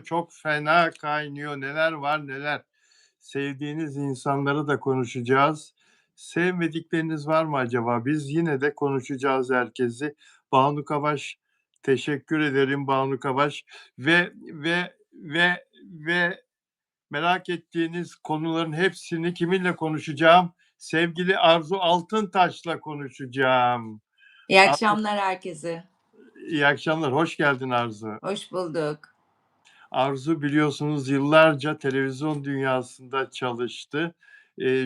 çok fena kaynıyor. Neler var neler. Sevdiğiniz insanları da konuşacağız. Sevmedikleriniz var mı acaba? Biz yine de konuşacağız herkesi. Banu Kavaş, teşekkür ederim Banu Kavaş ve merak ettiğiniz konuların hepsini kiminle konuşacağım? Sevgili Arzu Altıntaş'la konuşacağım. İyi akşamlar herkese. İyi akşamlar, hoş geldin Arzu. Hoş bulduk. Arzu biliyorsunuz yıllarca televizyon dünyasında çalıştı.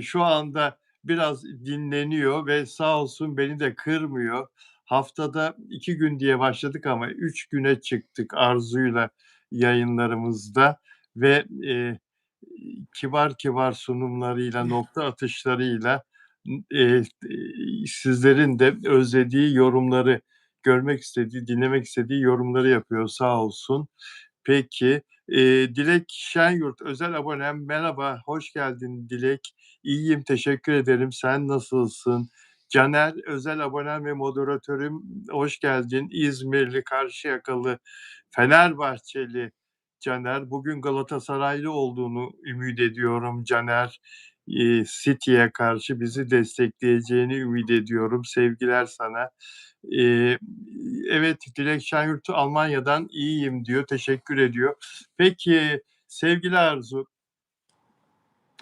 Şu anda biraz dinleniyor ve sağ olsun beni de kırmıyor. Haftada 2 gün diye başladık ama 3 güne çıktık Arzu'yla yayınlarımızda ve kibar kibar sunumlarıyla, nokta atışlarıyla sizlerin de özlediği yorumları, görmek istediği, dinlemek istediği yorumları yapıyor sağ olsun. Peki, Dilek Şenyurt özel abonem. Merhaba, hoş geldin Dilek. İyiyim, teşekkür ederim. Sen nasılsın? Caner özel abonem ve moderatörüm. Hoş geldin. İzmirli, Karşıyakalı, Fenerbahçeli Caner. Bugün Galatasaraylı olduğunu ümit ediyorum Caner. City'ye karşı bizi destekleyeceğini ümit ediyorum. Sevgiler sana. Evet, Dilek Şenyurt Almanya'dan iyiyim diyor, teşekkür ediyor. Peki, sevgili Arzu,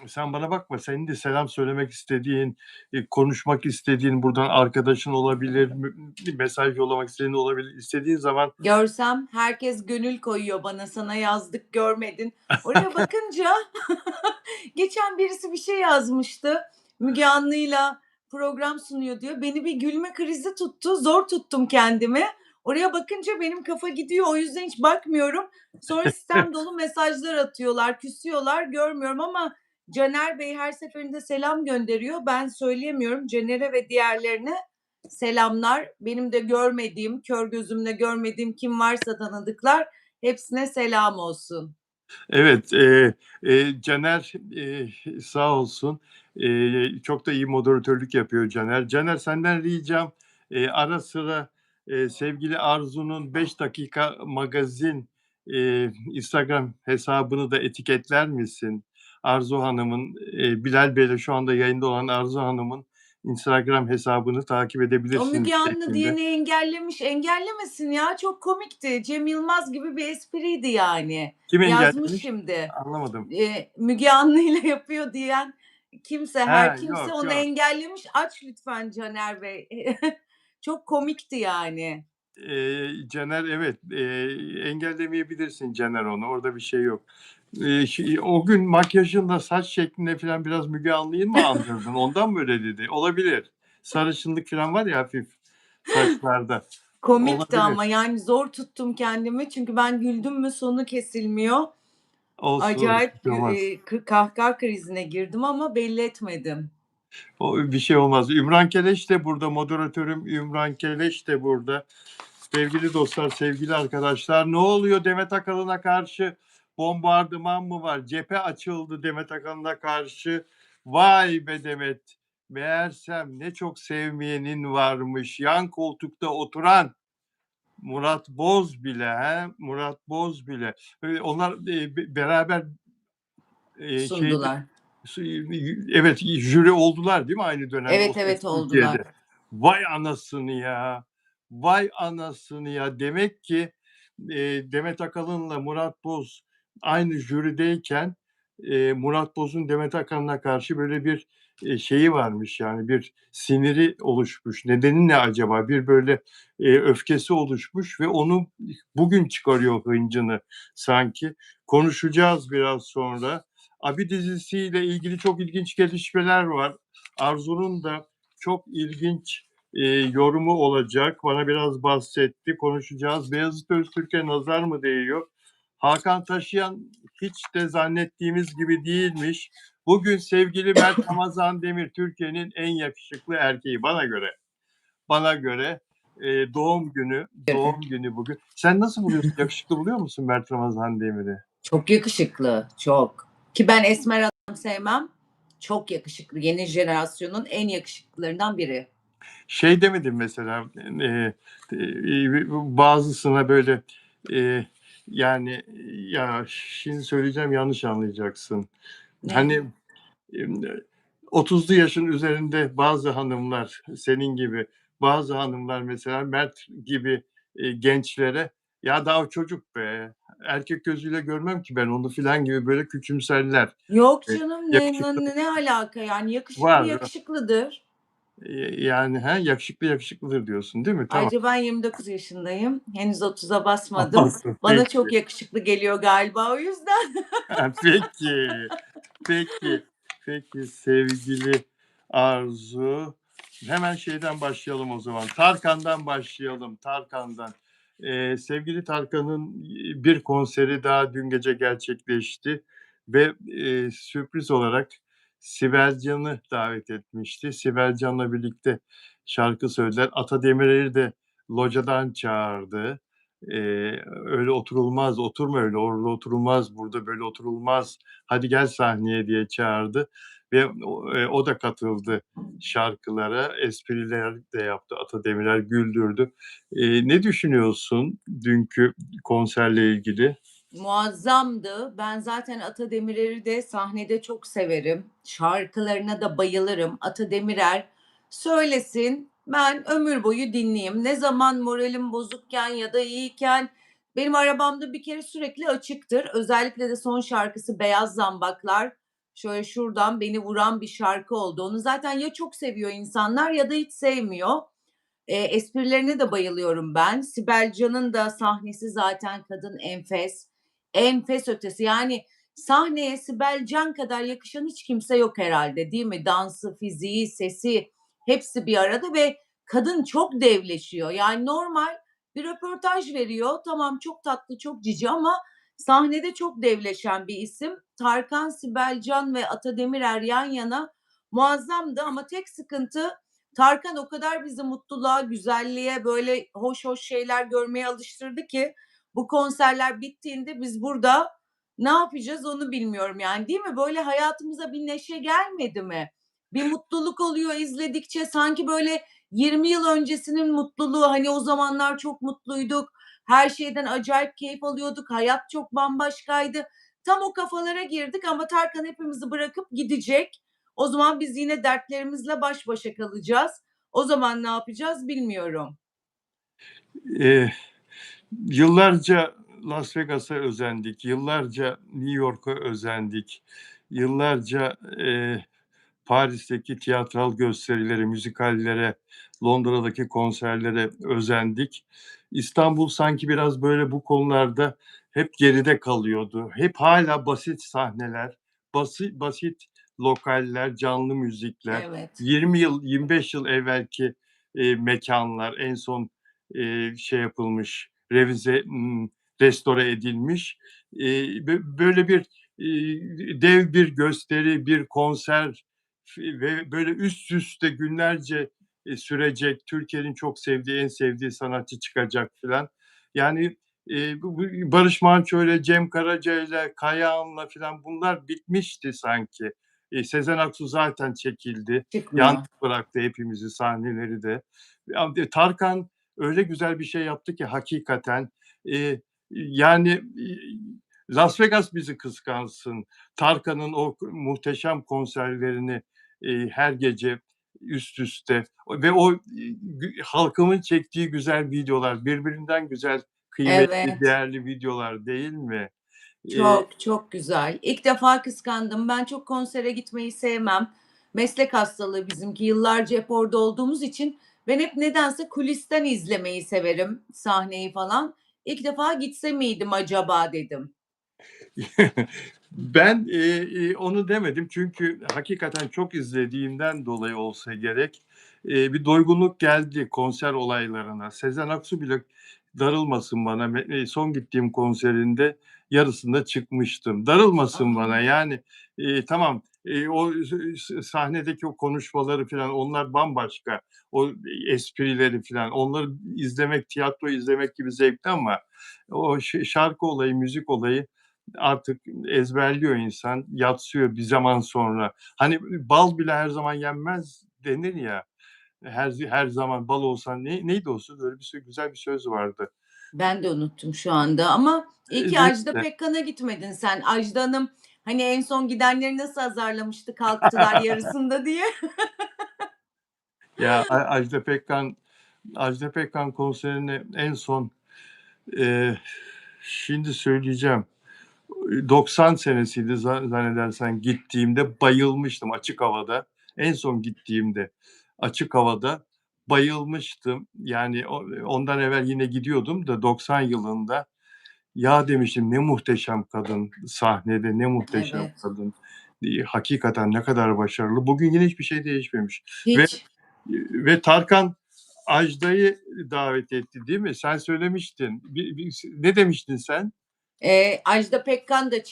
sen bana bakma, senin de selam söylemek istediğin, konuşmak istediğin, buradan arkadaşın olabilir, mesaj yollamak istediğin olabilir. İstediğin zaman Görsem herkes gönül koyuyor bana, sana yazdık görmedin. Oraya bakınca geçen birisi bir şey yazmıştı. Müge Anlı'yla program sunuyor diyor. Beni bir gülme krizi tuttu. Zor tuttum kendimi. Oraya bakınca benim kafa gidiyor. O yüzden hiç bakmıyorum. Sonra sistem dolu mesajlar atıyorlar, küsüyorlar. Görmüyorum ama Caner Bey her seferinde selam gönderiyor. Ben söyleyemiyorum. Caner'e ve diğerlerine selamlar. Benim de görmediğim, kör gözümle görmediğim kim varsa tanıdıklar hepsine selam olsun. Evet, Caner, sağ olsun, çok da iyi moderatörlük yapıyor Caner. Caner senden ricam, ara sıra, sevgili Arzu'nun 5 dakika magazin, Instagram hesabını da etiketler misin? Arzu Hanım'ın, Bilal Bey'le şu anda yayında olan Arzu Hanım'ın Instagram hesabını takip O edebilirsiniz Müge Anlı şeklinde. diyeni engellemiş. Engellemesin ya, çok komikti. Cem Yılmaz gibi bir espriydi yani. Kim Yazmış engellemiş? şimdi. Anlamadım. Müge Anlı'yla yapıyor diyen kimse, her kimse Yok, onu yok. engellemiş. Aç lütfen Caner Bey. Çok komikti yani. Caner evet, engellemeyebilirsin Caner onu, orada bir şey yok. O gün makyajınla, saç şekline falan biraz Müge Anlı'yı mı andırdın? Ondan mı öyle dedi? Olabilir. Sarışınlık falan var ya hafif saçlarda. Komikti Olabilir. ama yani zor tuttum kendimi çünkü ben güldüm mü sonu kesilmiyor. Olsun, Acayip bir şey olmaz. kahkaha krizine girdim ama belli etmedim. Bir şey olmaz. Ümran Keleş de burada, moderatörüm Ümran Keleş de burada. Sevgili dostlar, sevgili arkadaşlar, ne oluyor Demet Akalın'a karşı bombardıman mı var? Cephe açıldı Demet Akalın'a karşı. Vay be Demet, meğersem ne çok sevmeyenin varmış. Yan koltukta oturan Murat Boz bile, Murat Boz bile. Onlar beraber şeyde, Sundular. evet jüri oldular değil mi aynı dönemde O Evet Ses evet oldular. Türkiye'de? Vay anasını ya. Vay anasını ya. Demek ki Demet Akalın'la Murat Boz aynı jürideyken Murat Boz'un Demet Akalın'a karşı böyle bir şeyi varmış yani bir siniri oluşmuş. Nedeni ne acaba? Bir böyle öfkesi oluşmuş ve onu bugün çıkarıyor hıncını sanki. Konuşacağız biraz sonra. Abi dizisiyle ilgili çok ilginç gelişmeler var. Arzu'nun da çok ilginç yorumu olacak. Bana biraz bahsetti. Konuşacağız. Beyazıt Öztürk'e nazar mı değiyor? Hakan Taşıyan hiç de zannettiğimiz gibi değilmiş. Bugün sevgili Mert Ramazan Demir Türkiye'nin en yakışıklı erkeği bana göre. Bana göre doğum günü bugün. Sen nasıl buluyorsun? Yakışıklı buluyor musun Mert Ramazan Demir'i? Çok yakışıklı, çok. Ki ben esmer adam sevmem. Çok yakışıklı. Yeni jenerasyonun en yakışıklılarından biri. Şey demedim mesela bazısına böyle Yani, ya, şimdi söyleyeceğim yanlış anlayacaksın. Ne? Hani, emm, 30'lu yaşın üzerinde bazı hanımlar, senin gibi bazı hanımlar mesela Mert gibi, gençlere "Ya daha çocuk be, erkek gözüyle görmem ki ben onu." filan gibi böyle küçümserler. Yok Eee, canım, yakışıklı ne alaka yani, yakışıklı var. yakışıklıdır. Yani, yakışıklı yakışıklıdır diyorsun, değil mi? Tamam. Ayrıca ben 29 yaşındayım. Henüz 30'a basmadım. Olsun, Bana çok peki. yakışıklı geliyor galiba o yüzden. Peki. Peki, peki sevgili Arzu. Hemen şeyden başlayalım o zaman. Tarkan'dan başlayalım, Tarkan'dan. Sevgili Tarkan'ın bir konseri daha dün gece gerçekleşti ve, sürpriz olarak Sibel Can'ı davet etmişti. Sibel Can'la birlikte şarkı söylediler. Ata Demirer'i de locadan çağırdı. "Öyle oturulmaz, oturma öyle, orada oturulmaz, burada böyle oturulmaz, hadi gel sahneye" diye çağırdı ve o da katıldı şarkılara. Espriler de yaptı. Ata Demirer güldürdü. Ne düşünüyorsun dünkü konserle ilgili? Muazzamdı. Ben zaten Ata Demirer'i de sahnede çok severim. Şarkılarına da bayılırım. Ata Demirer söylesin, ben ömür boyu dinleyeyim. Ne zaman moralim bozukken ya da iyiyken benim arabamda bir kere sürekli açıktır. Özellikle de son şarkısı Beyaz Zambaklar. Şöyle şuradan beni vuran bir şarkı oldu. Onu zaten ya çok seviyor insanlar ya da hiç sevmiyor. Esprilerine de bayılıyorum ben. Sibel Can'ın da sahnesi zaten kadın enfes. Enfes ötesi. Yani sahneye Sibel Can kadar yakışan hiç kimse yok herhalde, değil mi? Dansı, fiziği, sesi hepsi bir arada ve kadın çok devleşiyor. Yani normal bir röportaj veriyor. Tamam, çok tatlı, çok cici ama sahnede çok devleşen bir isim. Tarkan, Sibel Can ve Ata Demirer yan yana muazzamdı ama tek sıkıntı Tarkan o kadar bizi mutluluğa, güzelliğe, böyle hoş hoş şeyler görmeye alıştırdı ki bu konserler bittiğinde biz burada ne yapacağız onu bilmiyorum yani, değil mi? Böyle hayatımıza bir neşe gelmedi mi? Bir mutluluk oluyor izledikçe sanki böyle 20 yıl öncesinin mutluluğu, hani o zamanlar çok mutluyduk, her şeyden acayip keyif alıyorduk, hayat çok bambaşkaydı. Tam o kafalara girdik ama Tarkan hepimizi bırakıp gidecek. O zaman biz yine dertlerimizle baş başa kalacağız. O zaman ne yapacağız bilmiyorum. Eee, Yıllarca Las Vegas'a özendik, yıllarca New York'a özendik, yıllarca, Paris'teki tiyatral gösterilere, müzikallere, Londra'daki konserlere özendik. İstanbul sanki biraz böyle bu konularda hep geride kalıyordu. Hep hala basit sahneler, basit lokaller, canlı müzikler, Evet, 20 yıl, 25 yıl evvelki, mekânlar en son, şey yapılmış, restore edilmiş. Böyle bir, dev bir gösteri, bir konser ve böyle üst üste günlerce, sürecek, Türkiye'nin çok sevdiği, en sevdiği sanatçı çıkacak filan. Yani, bu Barış Manço'yla, Cem Karaca'yla, Kayahan'la filan bunlar bitmişti sanki. Sezen Aksu zaten çekildi. Yalnız çıkmıyor. bıraktı hepimizi, sahneleri de. Tarkan öyle güzel bir şey yaptı ki hakikaten. Yani, Las Vegas bizi kıskansın. Tarkan'ın o muhteşem konserlerini, her gece üst üste ve o, halkımın çektiği güzel videolar, birbirinden güzel, kıymetli, Evet, değerli videolar değil mi? Eee çok, çok güzel. İlk defa kıskandım. Ben çok konsere gitmeyi sevmem. Meslek hastalığı bizimki. Yıllarca hep orada olduğumuz için ben hep nedense kulisten izlemeyi severim, sahneyi falan. İlk defa gitse miydim acaba dedim. Ben, onu demedim çünkü hakikaten çok izlediğimden dolayı olsa gerek, bir doygunluk geldi konser olaylarına. Sezen Aksu bile darılmasın bana, son gittiğim konserinde yarısında çıkmıştım. Darılmasın bana, A! yani, tamam, o sahnedeki o konuşmaları filan onlar bambaşka. O esprileri filan, onları izlemek, tiyatro izlemek gibi zevkli ama o şarkı olayı, müzik olayı artık ezberliyor insan, yadsıyor bir zaman sonra. Hani, bal bile her zaman yenmez denir ya, her zaman bal olsan neydi o söz? Öyle bir güzel bir söz vardı. Ben de unuttum şu anda ama iyi ki Ajda Neyse. Pekkan'a gitmedin sen. Ajda Hanım hani en son gidenleri nasıl azarlamıştı kalktılar yarısında diye. Ya Ajda Pekkan konserini en son, eee, şimdi söyleyeceğim. 90 senesiydi zannedersen gittiğimde bayılmıştım açık havada. En son gittiğimde açık havada bayılmıştım. Yani ondan evvel yine gidiyordum da 90 yılında. Ya demiştim ne muhteşem kadın sahnede, ne muhteşem Evet. kadın. Hakikaten ne kadar başarılı. Bugün yine hiçbir şey değişmemiş ve Hiç. Tarkan Ajda'yı davet etti, değil mi? Sen söylemiştin. Ne demiştin sen? Ajda Pekkan da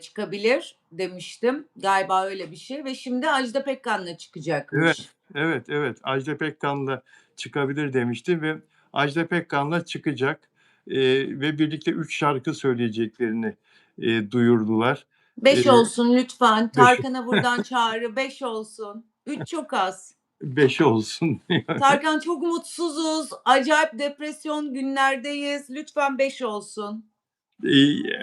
çıkabilir demiştim. Galiba öyle bir şey ve şimdi Ajda Pekkan'la Evet, çıkacakmış. evet, evet. Ajda Pekkan'la çıkabilir demişti ve Ajda Pekkan'la çıkacak, ve birlikte 3 şarkı söyleyeceklerini, duyurdular. Eee, 5 olsun lütfen. 5 Tarkan'a buradan çağrı 5 olsun. 3 çok az. 5 olsun diyor. Tarkan çok mutsuzuz. Acayip depresyon günlerdeyiz. Lütfen 5 olsun.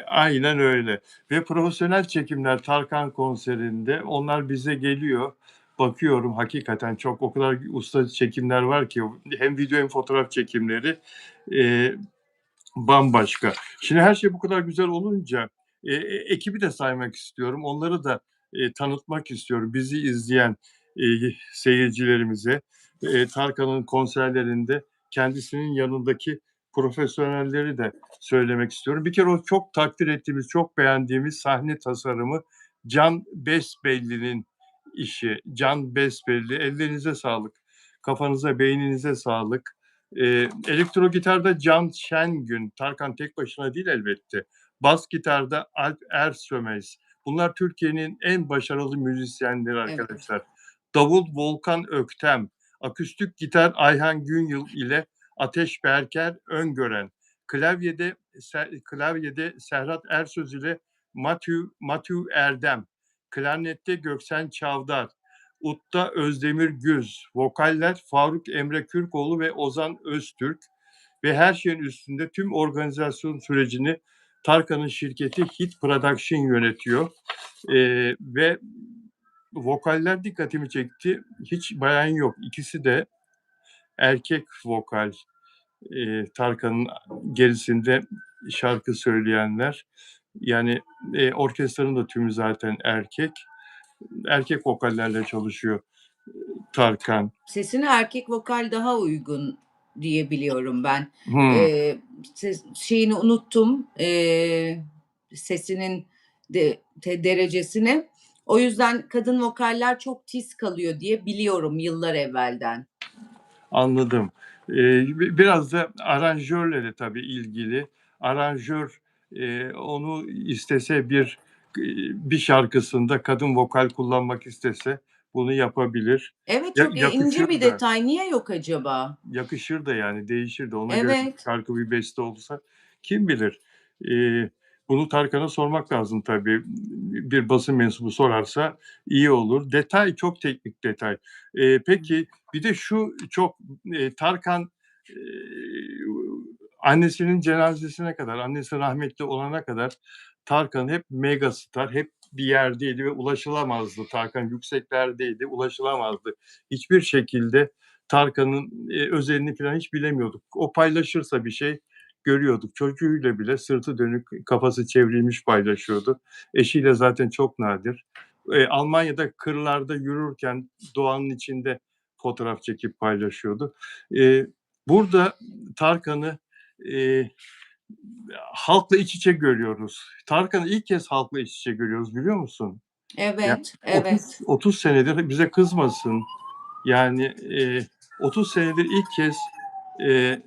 Aynen öyle ve profesyonel çekimler Tarkan konserinde onlar bize geliyor. Bakıyorum hakikaten çok o kadar usta çekimler var ki hem video hem fotoğraf çekimleri. Eee Bambaşka. Şimdi her şey bu kadar güzel olunca, ekibi de saymak istiyorum. Onları da, tanıtmak istiyorum. Bizi izleyen, seyircilerimize, Tarkan'ın konserlerinde kendisinin yanındaki profesyonelleri de söylemek istiyorum. Bir kere o çok takdir ettiğimiz, çok beğendiğimiz sahne tasarımı Can Besbelli'nin işi. Can Besbelli, ellerinize sağlık, kafanıza, beyninize sağlık. Elektro gitarda Can Şengün, Tarkan tek başına değil elbette. Bas gitarda Alp Ersömez. Bunlar Türkiye'nin en başarılı müzisyenleri Evet. arkadaşlar. Davul Volkan Öktem, akustik gitar Ayhan Günyıl ile Ateş Berker Öngören, klavyede Serhat Ersöz ile Matthew Erdem, klarnette Göksen Çavdar, Udda Özdemir Güz, vokaller Faruk Emre Kürkoğlu ve Ozan Öztürk ve her şeyin üstünde tüm organizasyon sürecini Tarkan'ın şirketi Hit Production yönetiyor. Ve vokaller dikkatimi çekti. Hiç bayan yok. İkisi de erkek vokal. Tarkan'ın gerisinde şarkı söyleyenler. Yani orkestranın da tümü zaten erkek. Erkek vokallerle çalışıyor Tarkan. Sesine erkek vokal daha uygun diye biliyorum ben. Hımm, Şeyini unuttum. Sesinin derecesini. O yüzden kadın vokaller çok tiz kalıyor diye biliyorum yıllar evvelden. anladım. Biraz da aranjörle de tabii ilgili. Aranjör, onu istese bir şarkısında kadın vokal kullanmak istese bunu yapabilir. Evet, çok ince bir Yakışır da. detay. Niye yok acaba? Yakışır da yani değişir de ona göre bir Evet. şarkı, bir beste olsa kim bilir? Bunu Tarkan'a sormak lazım tabii. Bir basın mensubu sorarsa iyi olur. Detay, çok teknik detay. Peki bir de şu çok, Tarkan, eee, annesinin cenazesine kadar, annesi rahmetli olana kadar Tarkan hep megastar, hep bir yerdeydi ve ulaşılamazdı. Tarkan yükseklerdeydi, ulaşılamazdı. Hiçbir şekilde Tarkan'ın, özelini falan hiç bilemiyorduk. O paylaşırsa bir şey görüyorduk. Çocuğuyla bile sırtı dönük, kafası çevrilmiş paylaşıyordu. Eşiyle zaten çok nadir. Almanya'da kırlarda yürürken doğanın içinde fotoğraf çekip paylaşıyordu. Burada Tarkan'ı, eee, halkla iç içe görüyoruz. Tarkan'ı ilk kez halkla iç içe görüyoruz, biliyor musun? Yani Evet, 30 evet. 30 senedir bize kızmasın. Yani, 30 senedir ilk kez, eee,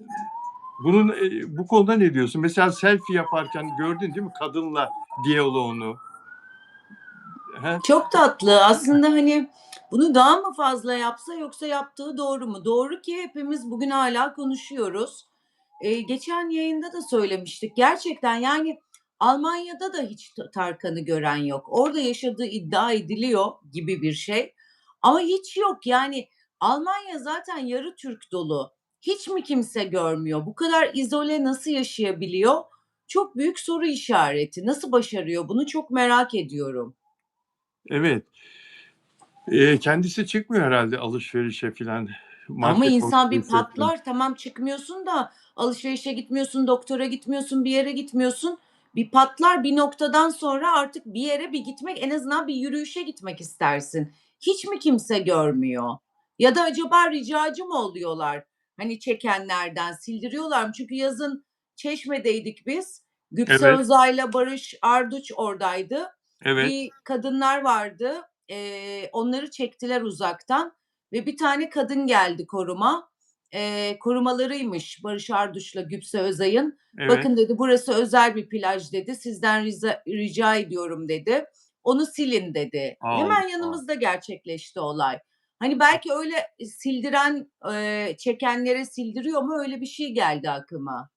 bu konuda ne diyorsun? Mesela selfie yaparken gördün değil mi kadınla diyaloğunu? He? Çok tatlı. Aslında, hani, bunu daha mı fazla yapsa yoksa yaptığı doğru mu? Doğru ki hepimiz bugün hâlâ konuşuyoruz. Geçen yayında da söylemiştik. Gerçekten, yani, Almanya'da da hiç Tarkan'ı gören yok. Orada yaşadığı iddia ediliyor gibi bir şey ama hiç yok. Yani, Almanya zaten yarı Türk dolu. hiç mi kimse görmüyor? Bu kadar izole nasıl yaşayabiliyor? Çok büyük soru işareti. Nasıl başarıyor bunu çok merak ediyorum. Evet. Kendisi çıkmıyor herhalde alışverişe filan, Ama market insan bir alışverişe filan. patlar. Tamam çıkmıyorsun da alışverişe gitmiyorsun, doktora gitmiyorsun, bir yere gitmiyorsun. Bir patlar bir noktadan sonra artık bir yere bir gitmek, en azından bir yürüyüşe gitmek istersin. Hiç mi kimse görmüyor? Ya da acaba ricacı mı oluyorlar? Hani çekenlerden sildiriyorlar mı? Çünkü yazın Çeşme'deydik biz. Güpse Evet, Özay'la Barış Arduç oradaydı. evet, Bir kadınlar vardı. Onları çektiler uzaktan. Ve bir tane kadın geldi koruma. Korumalarıymış Barış Arduç'la Güpse Özay'ın. evet. Bakın dedi burası özel bir plaj dedi. Sizden rica ediyorum dedi. Onu silin dedi. Allah Hemen Allah. yanımızda gerçekleşti olay. Hani belki öyle sildiren, çekenlere sildiriyor mu öyle bir şey geldi aklıma.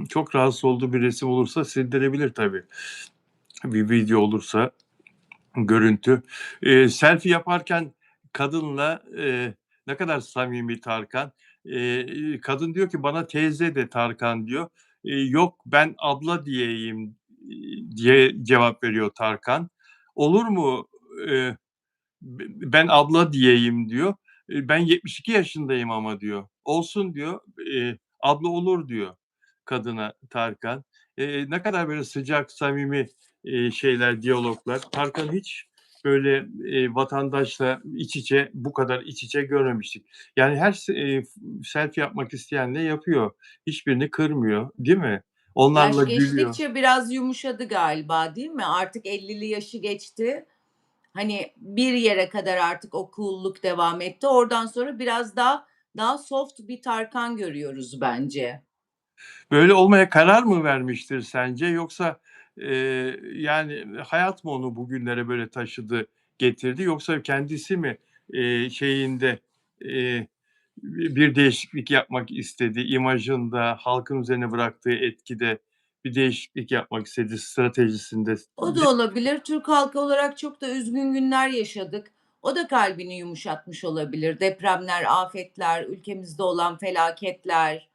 Çok rahatsız olduğu bir resim olursa sildirebilir tabii. Bir video olursa, görüntü. Selfie yaparken kadınla, ne kadar samimi Tarkan. Kadın diyor ki, "Bana teyze de Tarkan." diyor. "Yok, ben abla diyeyim." Diye cevap veriyor Tarkan. "Olur mu, eee, ben abla diyeyim." diyor. "Ben 72 yaşındayım ama." diyor. "Olsun." diyor. "Abla olur." diyor kadına Tarkan. Ne kadar böyle sıcak, samimi, şeyler, diyaloglar. Tarkan'ı hiç böyle, vatandaşla iç içe, bu kadar iç içe görmemiştik. Yani her selfie yapmak isteyenle yapıyor. Hiçbirini kırmıyor, değil mi? Onlarla Yaş gülüyor. geçtikçe biraz yumuşadı galiba, değil mi? Artık 50'li yaşı geçti. Hani bir yere kadar artık o cool'luk devam etti. Oradan sonra biraz daha soft bir Tarkan görüyoruz bence. Böyle olmaya karar mı vermiştir sence, yoksa, yani hayat mı onu bugünlere böyle taşıdı, getirdi, yoksa kendisi mi, şeyinde, eee, bir değişiklik yapmak istedi, imajında, halkın üzerine bıraktığı etkide bir değişiklik yapmak istedi, stratejisinde? O da olabilir. Türk halkı olarak çok da üzgün günler yaşadık. O da kalbini yumuşatmış olabilir. Depremler, afetler, ülkemizde olan felaketler,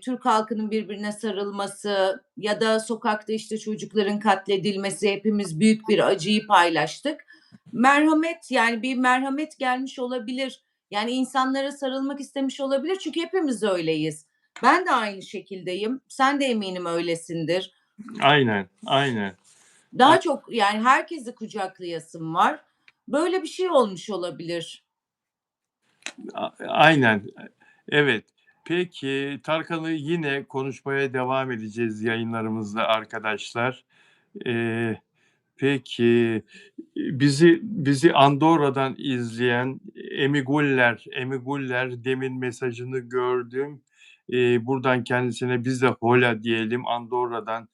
Türk halkının birbirine sarılması ya da sokakta, işte, çocukların katledilmesi, hepimiz büyük bir acıyı paylaştık. Merhamet, yani, bir merhamet gelmiş olabilir. Yani, insanlara sarılmak istemiş olabilir çünkü hepimiz öyleyiz. Ben de aynı şekildeyim. Sen de eminim öylesindir. Aynen, aynen. A Daha çok, yani, herkesi kucaklayasım var. Böyle bir şey olmuş olabilir. aynen. Evet. Peki, Tarkan'ı yine konuşmaya devam edeceğiz yayınlarımızda arkadaşlar. Eee Peki, bizi Andorra'dan izleyen Emi Guller demin mesajını gördüm. Buradan kendisine biz de hola diyelim. Andorra'dan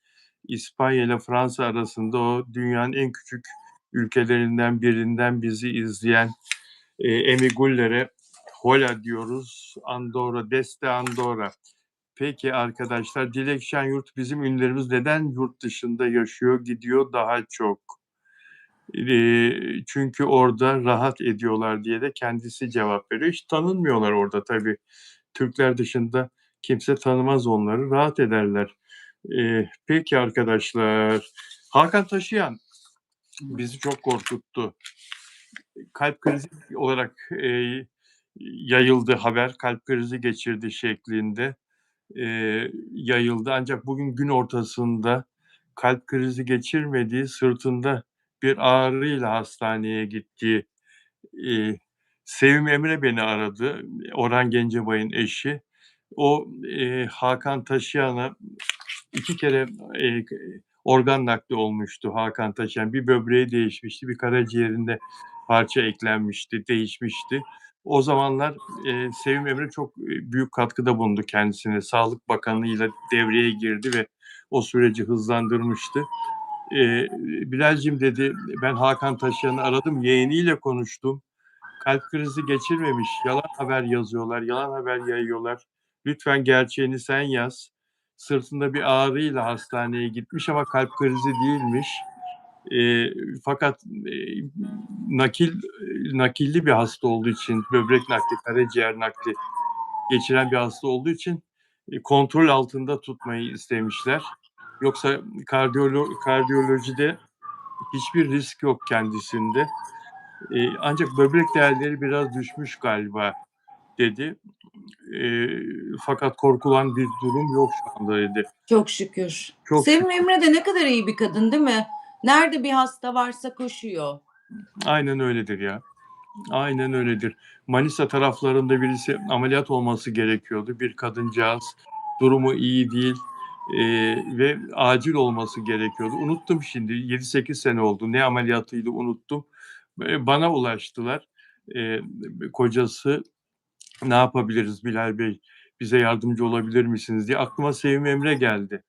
İspanya ile Fransa arasında o dünyanın en küçük ülkelerinden birinden bizi izleyen, Emi Guller'e hola diyoruz. Andorra, Deste Andorra. Peki arkadaşlar, Dilek Şenyurt, bizim ünlülerimiz neden yurt dışında yaşıyor, gidiyor daha çok? Çünkü orada rahat ediyorlar diye de kendisi cevap veriyor. Hiç tanınmıyorlar orada tabii. Türkler dışında kimse tanımaz onları, rahat ederler. Peki arkadaşlar, Hakan Taşıyan bizi çok korkuttu. Kalp krizi olarak, yayıldı haber, kalp krizi geçirdi şeklinde, yayıldı. Ancak bugün gün ortasında kalp krizi geçirmediği, sırtında bir ağrıyla hastaneye gittiği, eee, Sevim Emre beni aradı, Orhan Gencebay'ın eşi. O, Hakan Taşıyan'a 2 kere, eee, organ nakli olmuştu Hakan Taşıyan. Bir böbreği değişmişti, bir karaciğerinde parça eklenmişti, değişmişti. O zamanlar, Sevim Emre çok, büyük katkıda bulundu kendisine. Sağlık Bakanlığı'yla devreye girdi ve o süreci hızlandırmıştı. "Bilal'cim" dedi, "ben Hakan Taşıyan'ı aradım, yeğeniyle konuştum. Kalp krizi geçirmemiş, yalan haber yazıyorlar, yalan haber yayıyorlar. Lütfen gerçeğini sen yaz. Sırtında bir ağrıyla hastaneye gitmiş ama kalp krizi değilmiş." Fakat, nakil nakilli bir hasta olduğu için, böbrek nakli, karaciğer nakli geçiren bir hasta olduğu için, kontrol altında tutmayı istemişler. Yoksa kardiyolojide hiçbir risk yok kendisinde. Ancak böbrek değerleri biraz düşmüş galiba dedi. Fakat korkulan bir durum yok şu anda dedi. Çok şükür. Çok Sevim şükür. Emre de ne kadar iyi bir kadın değil mi? Nerede bir hasta varsa koşuyor. Aynen öyledir ya. Aynen öyledir. Manisa taraflarında birisi ameliyat olması gerekiyordu. Bir kadıncağız, durumu iyi değil, ve acil olması gerekiyordu. Unuttum şimdi, 7-8 sene oldu. Ne ameliyatıydı unuttum. Bana ulaştılar. Kocası, "Ne yapabiliriz Bilal Bey, bize yardımcı olabilir misiniz?" diye. Aklıma Sevim Emre geldi.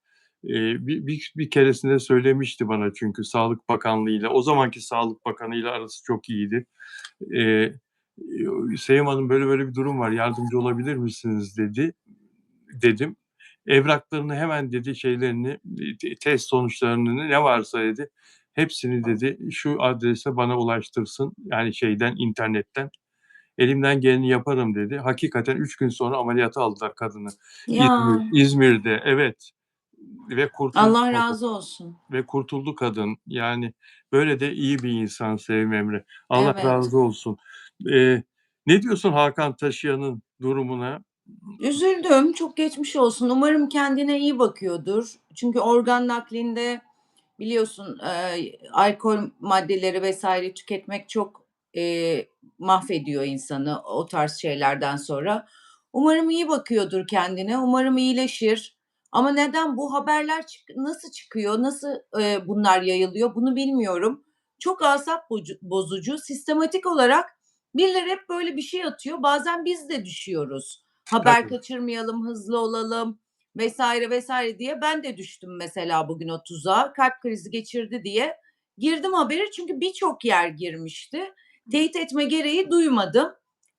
Bir keresinde söylemişti bana çünkü Sağlık Bakanlığı'yla, o zamanki Sağlık Bakanı'yla arası çok iyiydi. Eee, "Sevim Hanım, böyle böyle bir durum var, yardımcı olabilir misiniz?" dedi. Dedim. "Evraklarını hemen" dedi, "şeylerini, test sonuçlarını ne varsa" dedi, "hepsini" dedi, "şu adrese bana ulaştırsın." Yani şeyden, internetten. "Elimden geleni yaparım." dedi. Hakikaten 3 gün sonra ameliyata aldılar kadını. Ya İzmir'de, evet, ve kurtuldu Allah kadın razı olsun. ve kurtuldu kadın. Yani böyle de iyi bir insan Sevim Emre. Allah Evet. razı olsun. Ne diyorsun Hakan Taşıyan'ın durumuna? Üzüldüm. Çok geçmiş olsun. Umarım kendine iyi bakıyordur. Çünkü organ naklinde biliyorsun, alkol maddeleri vesaire tüketmek çok, mahvediyor insanı o tarz şeylerden sonra. Umarım iyi bakıyordur kendine, umarım iyileşir ama neden bu haberler nasıl çıkıyor, nasıl, bunlar yayılıyor bunu bilmiyorum. Çok asap bozucu. Sistematik olarak birileri hep böyle bir şey atıyor. Bazen biz de düşüyoruz. Haber Tabii. kaçırmayalım, hızlı olalım vesaire vesaire diye ben de düştüm mesela bugün o tuzağa. Kalp krizi geçirdi diye girdim habere çünkü birçok yer girmişti. Teyit etme gereği duymadım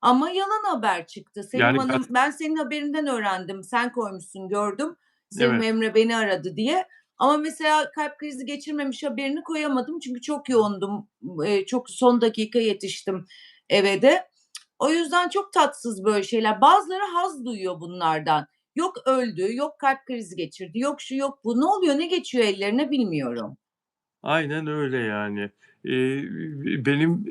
ama yalan haber çıktı. Sevim Yani Hanım, ben senin haberinden öğrendim. Sen koymuşsun gördüm. Sevim evet, Emre beni aradı diye. Ama mesela kalp krizi geçirmemiş haberini koyamadım çünkü çok yoğundum. Çok son dakika yetiştim eve de. O yüzden çok tatsız böyle şeyler. Bazıları haz duyuyor bunlardan. Yok öldü, yok kalp krizi geçirdi, yok şu yok bu. Ne oluyor, ne geçiyor ellerine bilmiyorum. aynen öyle yani. Eee, benim,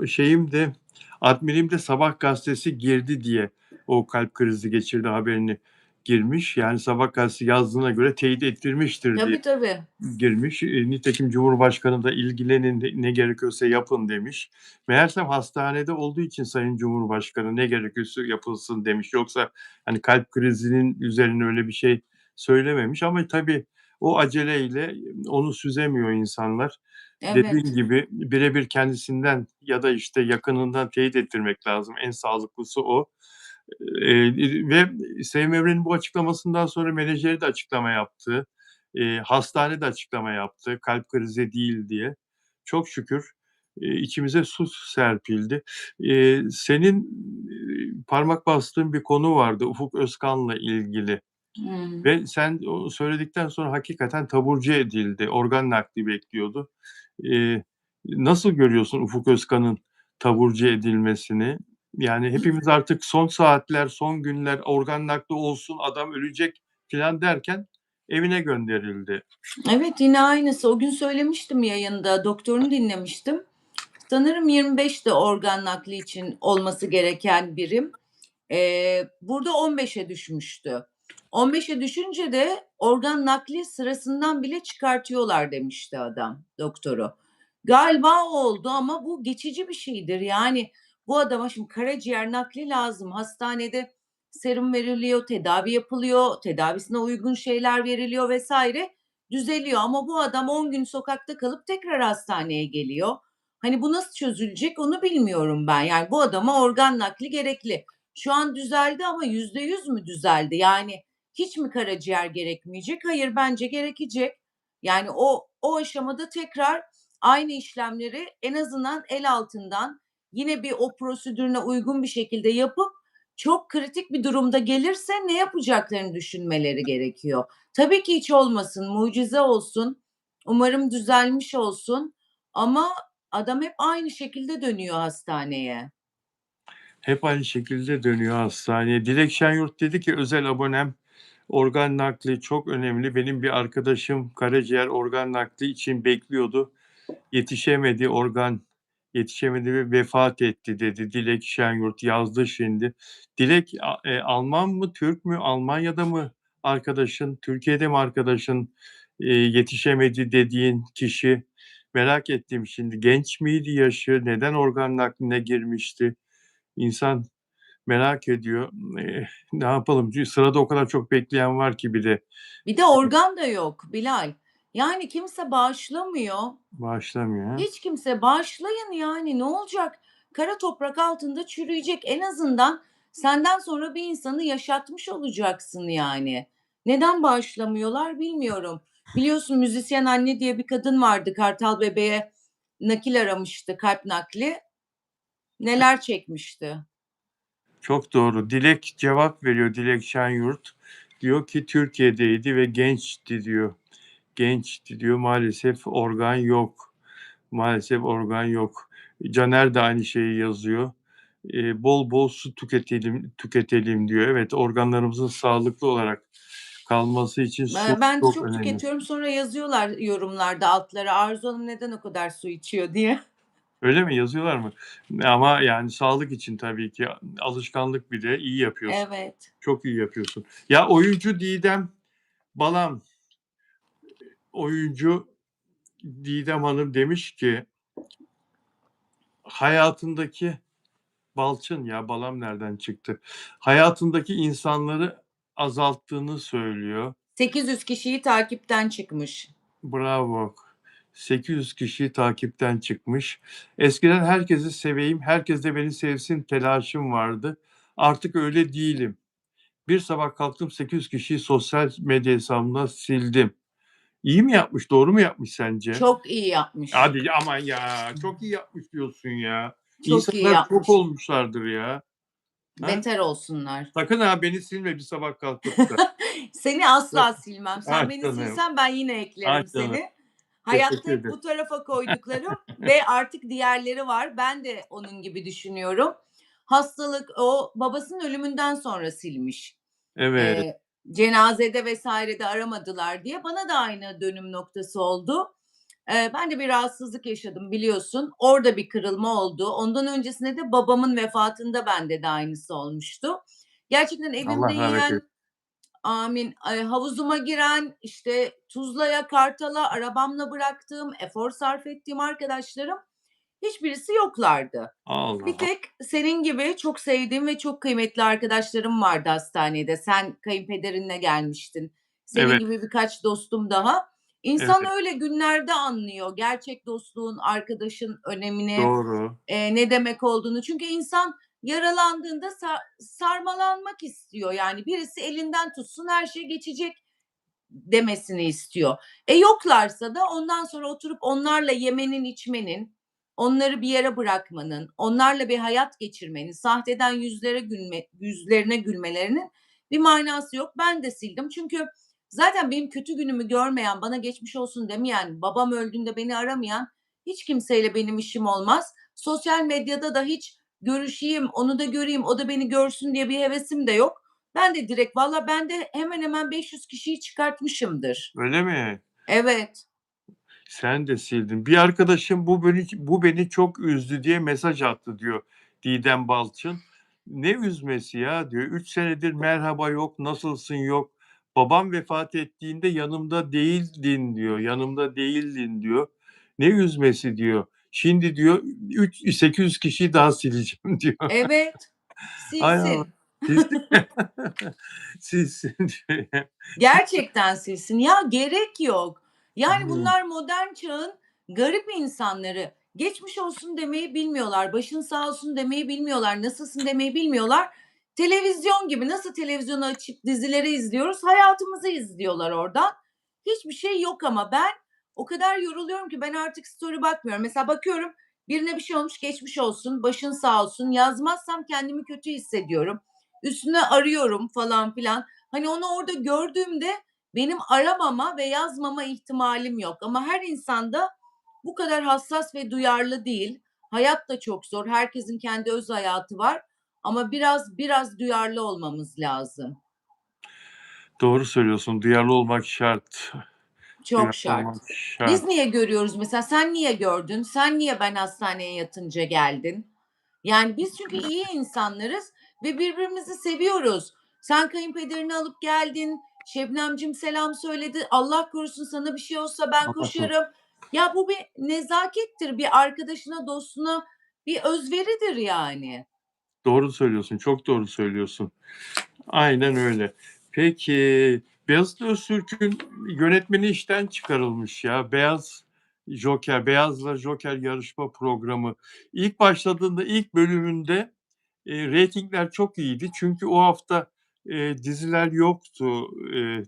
şeyim de, adminim de Sabah gazetesi girdi diye o kalp krizi geçirdi haberini girmiş. Yani Sabah gazetesi yazdığına göre teyit ettirmiştir diye Tabii, tabii. girmiş. Nitekim Cumhurbaşkanı da "İlgilenin, ne gerekiyorsa yapın." demiş. Meğersem hastanede olduğu için Sayın Cumhurbaşkanı "Ne gerekiyorsa yapılsın." demiş. Yoksa, hani, kalp krizinin üzerine öyle bir şey söylememiş ama tabii o aceleyle onu süzemiyor insanlar. Dediğin Evet, gibi birebir kendisinden ya da, işte, yakınından teyit ettirmek lazım. En sağlıklısı o. Ve Sevim Emre'nin bu açıklamasından sonra menajeri de açıklama yaptı. Hastane de açıklama yaptı, kalp krizi değil diye. Çok şükür, içimize su serpildi. Senin, parmak bastığın bir konu vardı Ufuk Özkan'la ilgili hımm. ve sen onu söyledikten sonra hakikaten taburcu edildi. Organ nakli bekliyordu. Eee, Nasıl görüyorsun Ufuk Özkan'ın taburcu edilmesini? Yani hepimiz artık son saatler, son günler, organ nakli olsun, adam ölecek filan derken evine gönderildi. Evet, yine aynısı. O gün söylemiştim yayında, doktorunu dinlemiştim. Sanırım 25'ti organ nakli için olması gereken birim. Burada 15'e düşmüştü. 15'e düşünce de organ nakli sırasından bile çıkartıyorlar demişti adam, doktoru. Galiba o oldu ama bu geçici bir şeydir. Yani bu adama şimdi karaciğer nakli lazım. Hastanede serum veriliyor, tedavi yapılıyor, tedavisine uygun şeyler veriliyor vesaire düzeliyor ama bu adam 10 gün sokakta kalıp tekrar hastaneye geliyor. Hani bu nasıl çözülecek onu bilmiyorum ben. Yani bu adama organ nakli gerekli. Şu an düzeldi ama %100 mü düzeldi? Yani hiç mi karaciğer gerekmeyecek? Hayır, bence gerekecek. Yani o aşamada tekrar aynı işlemleri en azından el altından yine bir o prosedürüne uygun bir şekilde yapıp çok kritik bir durumda gelirse ne yapacaklarını düşünmeleri gerekiyor. Tabii ki hiç olmasın, mucize olsun. Umarım düzelmiş olsun ama adam hep aynı şekilde dönüyor hastaneye. Hep aynı şekilde dönüyor hastaneye. Dilek Şenyurt dedi ki özel abonem organ nakli çok önemli. Benim bir arkadaşım karaciğer organ nakli için bekliyordu. Yetişemedi, organ yetişemedi ve vefat etti dedi. Dilek Şenyurt yazdı şimdi. Dilek Alman mı, Türk mü, Almanya'da mı arkadaşın, Türkiye'de mi arkadaşın, yetişemedi dediğin kişi? Merak ettim şimdi. Genç miydi yaşı? Neden organ nakline girmişti? İnsan merak ediyor. Ne yapalım? Çünkü sırada o kadar çok bekleyen var ki bir de. Bir de organ da yok Bilal. Yani kimse bağışlamıyor. Bağışlamıyor ha? Hiç kimse bağışlayın yani ne olacak? Kara toprak altında çürüyecek. En azından senden sonra bir insanı yaşatmış olacaksın yani. Neden bağışlamıyorlar bilmiyorum. Biliyorsun müzisyen anne diye bir kadın vardı. Kartal bebeğe nakil aramıştı, kalp nakli. Neler çekmişti. Çok doğru. Dilek cevap veriyor, Dilek Şenyurt. Diyor ki Türkiye'deydi ve gençti diyor. Gençti diyor. Maalesef organ yok. Maalesef organ yok. Caner de aynı şeyi yazıyor. Bol bol su tüketelim diyor. Evet, organlarımızın sağlıklı olarak kalması için su Ben çok çok önemli. tüketiyorum sonra yazıyorlar yorumlarda altlara Arzu Hanım neden o kadar su içiyor diye. Öyle mi? Yazıyorlar mı? Ama yani sağlık için tabii ki alışkanlık bir de iyi yapıyorsun. Evet. Çok iyi yapıyorsun. Ya oyuncu Didem Balam, oyuncu Didem Hanım demiş ki hayatındaki Balçın ya Balam nereden çıktı? Hayatındaki insanları azalttığını söylüyor. 800 kişiyi takipten çıkmış. Bravo. 800 kişi takipten çıkmış. Eskiden herkesi seveyim, herkes de beni sevsin telaşım vardı. Artık öyle değilim. Bir sabah kalktım 800 kişiyi sosyal medya hesabımdan sildim. İyi mi yapmış, doğru mu yapmış sence? Çok iyi yapmış. Hadi aman ya, çok iyi yapmış diyorsun ya. Çok iyi İnsanlar yapmış. çok olmuşlardır ya. Ha? Beter olsunlar. Sakın ha beni silme bir sabah kalkıp da. Seni asla silmem. Sen Ah beni canım. silsen ben yine eklerim Ah canım. seni. Hayatta Teşekkür hep ederim. bu tarafa koyduklarım ve artık diğerleri var. Ben de onun gibi düşünüyorum. Hastalık o babasının ölümünden sonra silmiş. Evet. Cenazede vesairede aramadılar diye bana da aynı dönüm noktası oldu. Ben de bir rahatsızlık yaşadım biliyorsun. Orada bir kırılma oldu. Ondan öncesinde de babamın vefatında bende de aynısı olmuştu. Gerçekten evimde Allah rahmet eylesin. yiyen, amin, havuzuma giren, işte Tuzla'ya, Kartal'a arabamla bıraktığım, efor sarf ettiğim arkadaşlarım hiçbirisi yoklardı. Allah Bir Allah. tek senin gibi çok sevdiğim ve çok kıymetli arkadaşlarım vardı hastanede. Sen kayınpederinle gelmiştin. Senin Evet, gibi birkaç dostum daha. evet. İnsan öyle günlerde anlıyor gerçek dostluğun, arkadaşın önemini, Doğru. ne demek olduğunu. Çünkü insan yaralandığında sarmalanmak istiyor. Yani birisi elinden tutsun her şey geçecek demesini istiyor. Yoklarsa da ondan sonra oturup onlarla yemenin, içmenin, onları bir yere bırakmanın, onlarla bir hayat geçirmenin, sahteden yüzlerine gülmelerinin bir manası yok. Ben de sildim. Çünkü zaten benim kötü günümü görmeyen, bana geçmiş olsun demeyen, babam öldüğünde beni aramayan hiç kimseyle benim işim olmaz. Sosyal medyada da hiç görüşeyim, onu da göreyim, o da beni görsün diye bir hevesim de yok. Ben de direkt valla ben de hemen hemen 500 kişiyi çıkartmışımdır. Öyle mi? Evet. Sen de sildin. Bir arkadaşım bu beni çok üzdü diye mesaj attı diyor Didem Balçın. Ne üzmesi ya diyor. 3 senedir merhaba yok, nasılsın yok. Babam vefat ettiğinde yanımda değildin diyor. Yanımda değildin diyor. Ne üzmesi diyor. Şimdi diyor 800 kişiyi daha sileceğim diyor. Evet. Hay Allah. Silsin. Silsin. Silsin diyor. Gerçekten silsin. Ya gerek yok. Yani Hmm. bunlar modern çağın garip insanları. Geçmiş olsun demeyi bilmiyorlar. Başın sağ olsun demeyi bilmiyorlar. Nasılsın demeyi bilmiyorlar. Televizyon gibi nasıl televizyonu açıp dizileri izliyoruz, hayatımızı izliyorlar oradan. Hiçbir şey yok ama ben o kadar yoruluyorum ki ben artık story bakmıyorum. Mesela bakıyorum birine bir şey olmuş geçmiş olsun, başın sağ olsun. Yazmazsam kendimi kötü hissediyorum. Üstüne arıyorum falan filan. Hani onu orada gördüğümde benim aramama ve yazmama ihtimalim yok. Ama her insan da bu kadar hassas ve duyarlı değil. Hayat da çok zor. Herkesin kendi öz hayatı var. Ama biraz duyarlı olmamız lazım. Doğru söylüyorsun. Duyarlı olmak şart. Çok Duyarlı şart. olmak Biz şart. niye görüyoruz mesela? Sen niye gördün? Sen niye ben hastaneye yatınca geldin? Yani biz çünkü iyi insanlarız ve birbirimizi seviyoruz. Sen kayınpederini alıp geldin. Şebnemcim selam söyledi. Allah korusun sana bir şey olsa ben Allah korusun. koşarım. Ya bu bir nezakettir. Bir arkadaşına, dostuna bir özveridir yani. Doğru söylüyorsun. Çok doğru söylüyorsun. Aynen öyle. Peki, Beyazıt Öztürk'ün yönetmeni işten çıkarılmış ya. Beyaz'la Joker yarışma programı. İlk başladığında, ilk bölümünde reytingler çok iyiydi. Çünkü o hafta diziler yoktu.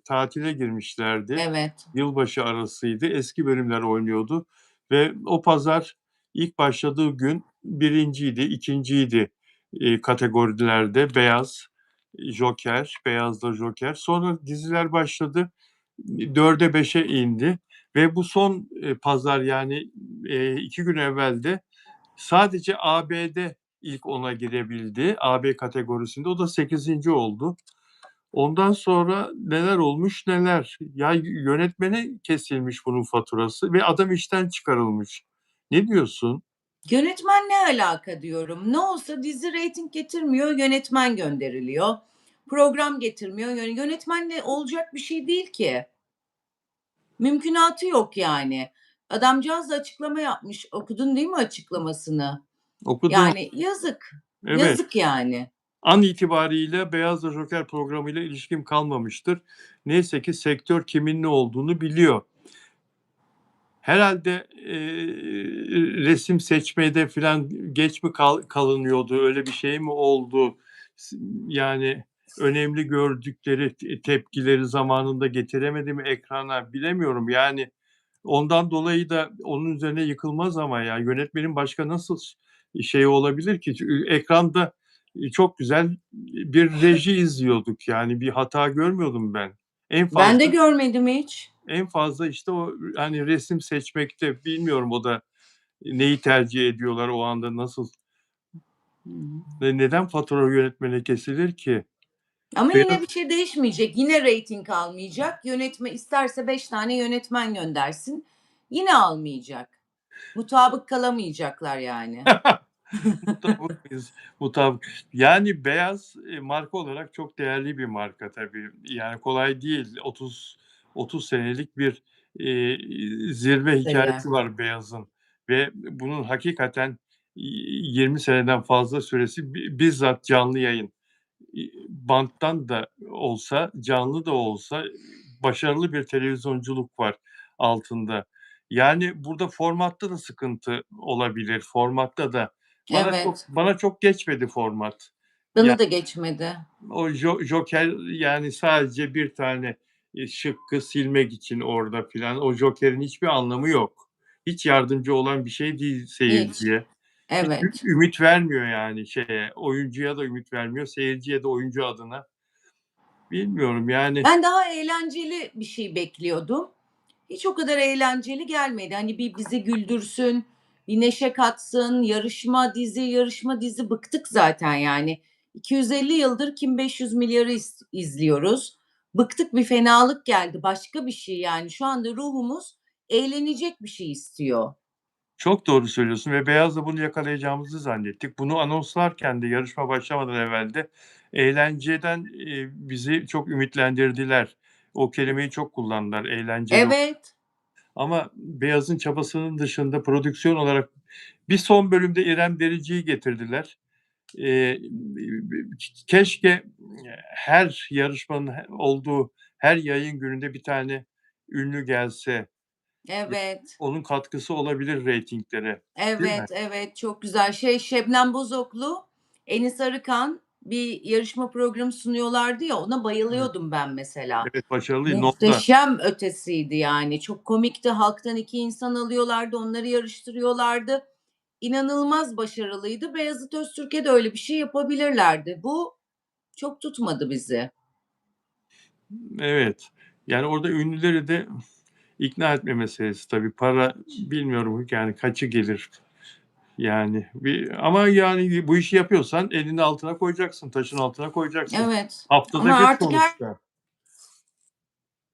Tatile girmişlerdi. Evet. Yılbaşı arasıydı. Eski bölümler oynuyordu. Ve o pazar ilk başladığı gün birinciydi, ikinciydi kategorilerde. Beyaz'da Joker. Sonra diziler başladı. 4'e 5'e indi. Ve bu son pazar yani 2 gün evvelde sadece AB'de ilk 10'a girebildi. AB kategorisinde. O da 8. oldu. Ondan sonra neler olmuş neler. Ya yönetmene kesilmiş bunun faturası ve adam işten çıkarılmış. Ne diyorsun? Yönetmen ne alaka diyorum. Ne olsa dizi reyting getirmiyor, yönetmen gönderiliyor. Program getirmiyor. Yönetmenle olacak bir şey değil ki. Mümkünatı yok yani. Adamcağız da açıklama yapmış. Okudun değil mi açıklamasını? Okudum. Yani yazık. Evet. Yazık yani. An itibariyle Beyazla Joker programıyla ilişkim kalmamıştır. Neyse ki sektör kimin ne olduğunu biliyor. Herhalde resim seçmede falan geç mi kalınıyordu? Öyle bir şey mi oldu? Yani önemli gördükleri tepkileri zamanında getiremedi mi ekrana bilemiyorum. Yani ondan dolayı da onun üzerine yıkılmaz ama ya yönetmenin başka nasıl şey olabilir ki? Ekranda çok güzel bir reji izliyorduk yani bir hata görmüyordum ben. En Ben de fazla görmedim hiç. en fazla işte o hani resim seçmekte bilmiyorum o da neyi tercih ediyorlar o anda nasıl ve neden fatura yönetmene kesilir ki? Ama yine Beyaz bir şey değişmeyecek. Yine reyting almayacak. Yönetme isterse 5 tane yönetmen göndersin. Yine almayacak. Mutabık kalamayacaklar yani. Mutabık mıyız? Mutabık. Yani Beyaz, marka olarak çok değerli bir marka tabii. Yani kolay değil. 30 senelik bir, zirve Kariyer. hikâyesi var Beyaz'ın ve bunun hakikaten 20 seneden fazla süresi bizzat canlı yayın, banttan da olsa, canlı da olsa başarılı bir televizyonculuk var altında. Yani burada formatta da sıkıntı olabilir. Formatta da Evet. bana çok geçmedi format. Ya Bana da geçmedi. o joker yani sadece bir tane, şıkkı silmek için orada filan. O jokerin hiçbir anlamı yok. Hiç yardımcı olan bir şey değil Hiç. seyirciye. Hiç Evet. ümit vermiyor yani şeye, oyuncuya da ümit vermiyor, seyirciye de oyuncu adına. Bilmiyorum yani. Ben daha eğlenceli bir şey bekliyordum. Hiç o kadar eğlenceli gelmedi. Hani bir bizi güldürsün, bir neşe katsın, yarışma dizi bıktık zaten yani. 250 yıldır Kim 500 Milyar'ı izliyoruz. Bıktık bir fenalık geldi. Başka bir şey yani. Şu anda ruhumuz eğlenecek bir şey istiyor. Çok doğru söylüyorsun ve Beyaz'la bunu yakalayacağımızı zannettik. Bunu anonslarken de yarışma başlamadan evvel de eğlenceden, bizi çok ümitlendirdiler. O kelimeyi çok kullandılar, eğlenceli. Evet, Ama Beyaz'ın çabasının dışında prodüksiyon olarak bir son bölümde İrem Derici'yi getirdiler. Eee, keşke her yarışmanın olduğu her yayın gününde bir tane ünlü gelse. evet. Onun katkısı olabilir reytinglere, değil mi? Evet, evet, çok güzel. Şebnem Bozoklu, Enis Arıkan bir yarışma programı sunuyorlardı ya, ona Evet. bayılıyordum ben mesela. Evet, başarılıydı. Nokta. Muhteşem ötesiydi yani. Çok komikti. Halktan 2 insan alıyorlardı, onları yarıştırıyorlardı. İnanılmaz başarılıydı. Beyazıt Öztürk'e de öyle bir şey yapabilirlerdi. Bu çok tutmadı bizi. Evet. Yani orada ünlüleri de ikna etme meselesi tabii. Para bilmiyorum yani kaçı gelir yani. Ama yani bu işi yapıyorsan elini altına koyacaksın, taşın altına koyacaksın. Evet. Haftada Ama bir artık sonuçta.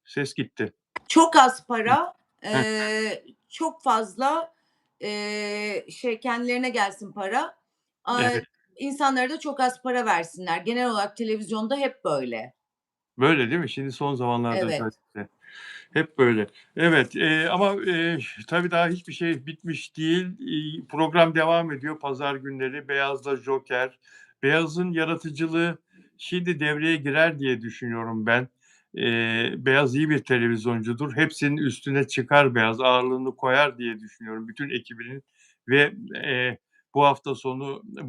Ses gitti. çok az Heh, para, heh, çok fazla, kendilerine gelsin para. Aaa, evet. insanlara da çok az para versinler. Genel olarak televizyonda hep böyle. Böyle değil mi? Şimdi son zamanlarda Evet. özellikle. Hep böyle. Evet, ama, tabii daha hiçbir şey bitmiş değil. Program devam ediyor pazar günleri. Beyaz'la Joker. Beyaz'ın yaratıcılığı şimdi devreye girer diye düşünüyorum ben. Beyaz iyi bir televizyoncudur. Hepsinin üstüne çıkar Beyaz, ağırlığını koyar diye düşünüyorum bütün ekibinin ve, bu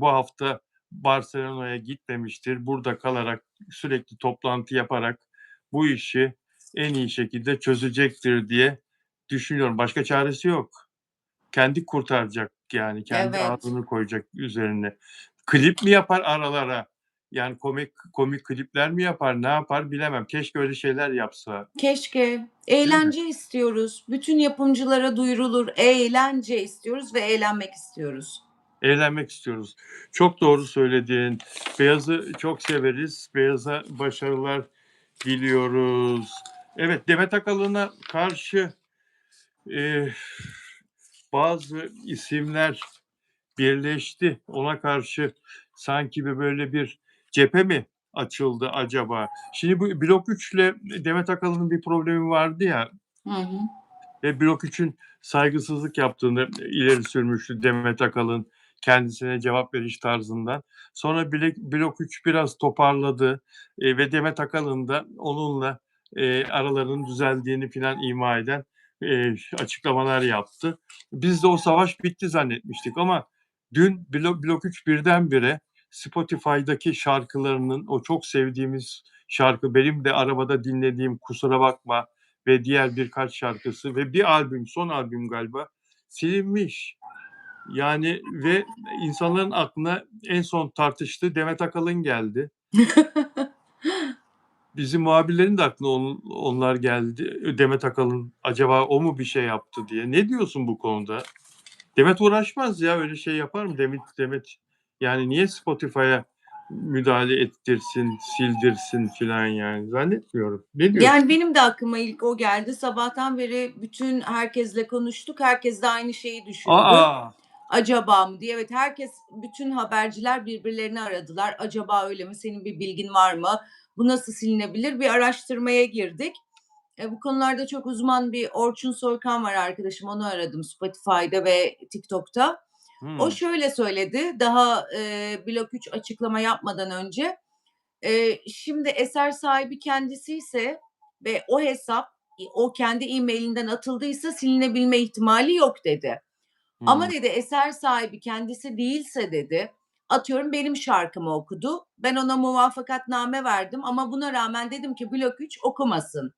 hafta Barcelona'ya gitmemiştir. Burada kalarak, sürekli toplantı yaparak bu işi en iyi şekilde çözecektir diye düşünüyorum. Başka çaresi yok. Kendi kurtaracak yani. Kendi Evet. ağırlığını koyacak üzerine. Klip mi yapar aralara? Yani komik klipler mi yapar? Ne yapar bilemem. Keşke öyle şeyler yapsa. Keşke. Değil mi? Eğlence istiyoruz. Bütün yapımcılara duyurulur. Eğlence istiyoruz ve eğlenmek istiyoruz. Eğlenmek istiyoruz. Çok doğru söyledin. Beyaz'ı çok severiz. Beyaz'a başarılar diliyoruz. Evet, Demet Akalın'a karşı, eee, bazı isimler birleşti. Ona karşı sanki böyle bir cephe mi açıldı acaba? Şimdi bu Blok 3'le Demet Akalın'ın bir problemi vardı ya Hı hı. ve Blok 3'ün saygısızlık yaptığını ileri sürmüştü Demet Akalın kendisine cevap veriş tarzından. Sonra Blok 3 biraz toparladı, ve Demet Akalın da onunla, aralarının düzeldiğini filan ima eden, açıklamalar yaptı. Biz de o savaş bitti zannetmiştik ama dün Blok 3 birdenbire Spotify'daki şarkılarının, o çok sevdiğimiz şarkı, benim de arabada dinlediğim "Kusura Bakma" ve diğer birkaç şarkısı ve bir albüm, son albüm galiba silinmiş. Yani ve insanların aklına en son tartıştığı Demet Akalın geldi. Bizim muhabirlerin de aklına onlar geldi. Demet Akalın acaba o mu bir şey yaptı diye. Ne diyorsun bu konuda? Demet uğraşmaz ya, öyle şey yapar mı? Demet yani niye Spotify'a müdahale ettirsin, sildirsin filan yani? Zannetmiyorum. Ne diyorsun? Yani benim de aklıma ilk o geldi. Sabahtan beri bütün herkesle konuştuk. Herkes de aynı şeyi düşündü. A! Acaba mı diye. Evet, herkes, bütün haberciler birbirlerini aradılar. Acaba öyle mi? Senin bir bilgin var mı? Bu nasıl silinebilir? Bir araştırmaya girdik. Bu konularda çok uzman bir Orçun Soykan var arkadaşım. Onu aradım Spotify'da ve TikTok'ta. O Hımm. şöyle söyledi. Daha Blok 3 açıklama yapmadan önce. Şimdi eser sahibi kendisiyse ve o hesap o kendi e-mailinden atıldıysa silinebilme ihtimali yok dedi. Ama Hımm. dedi eser sahibi kendisi değilse dedi, atıyorum benim şarkımı okudu. Ben ona muvafakatname verdim ama buna rağmen dedim ki Blok 3 okumasın.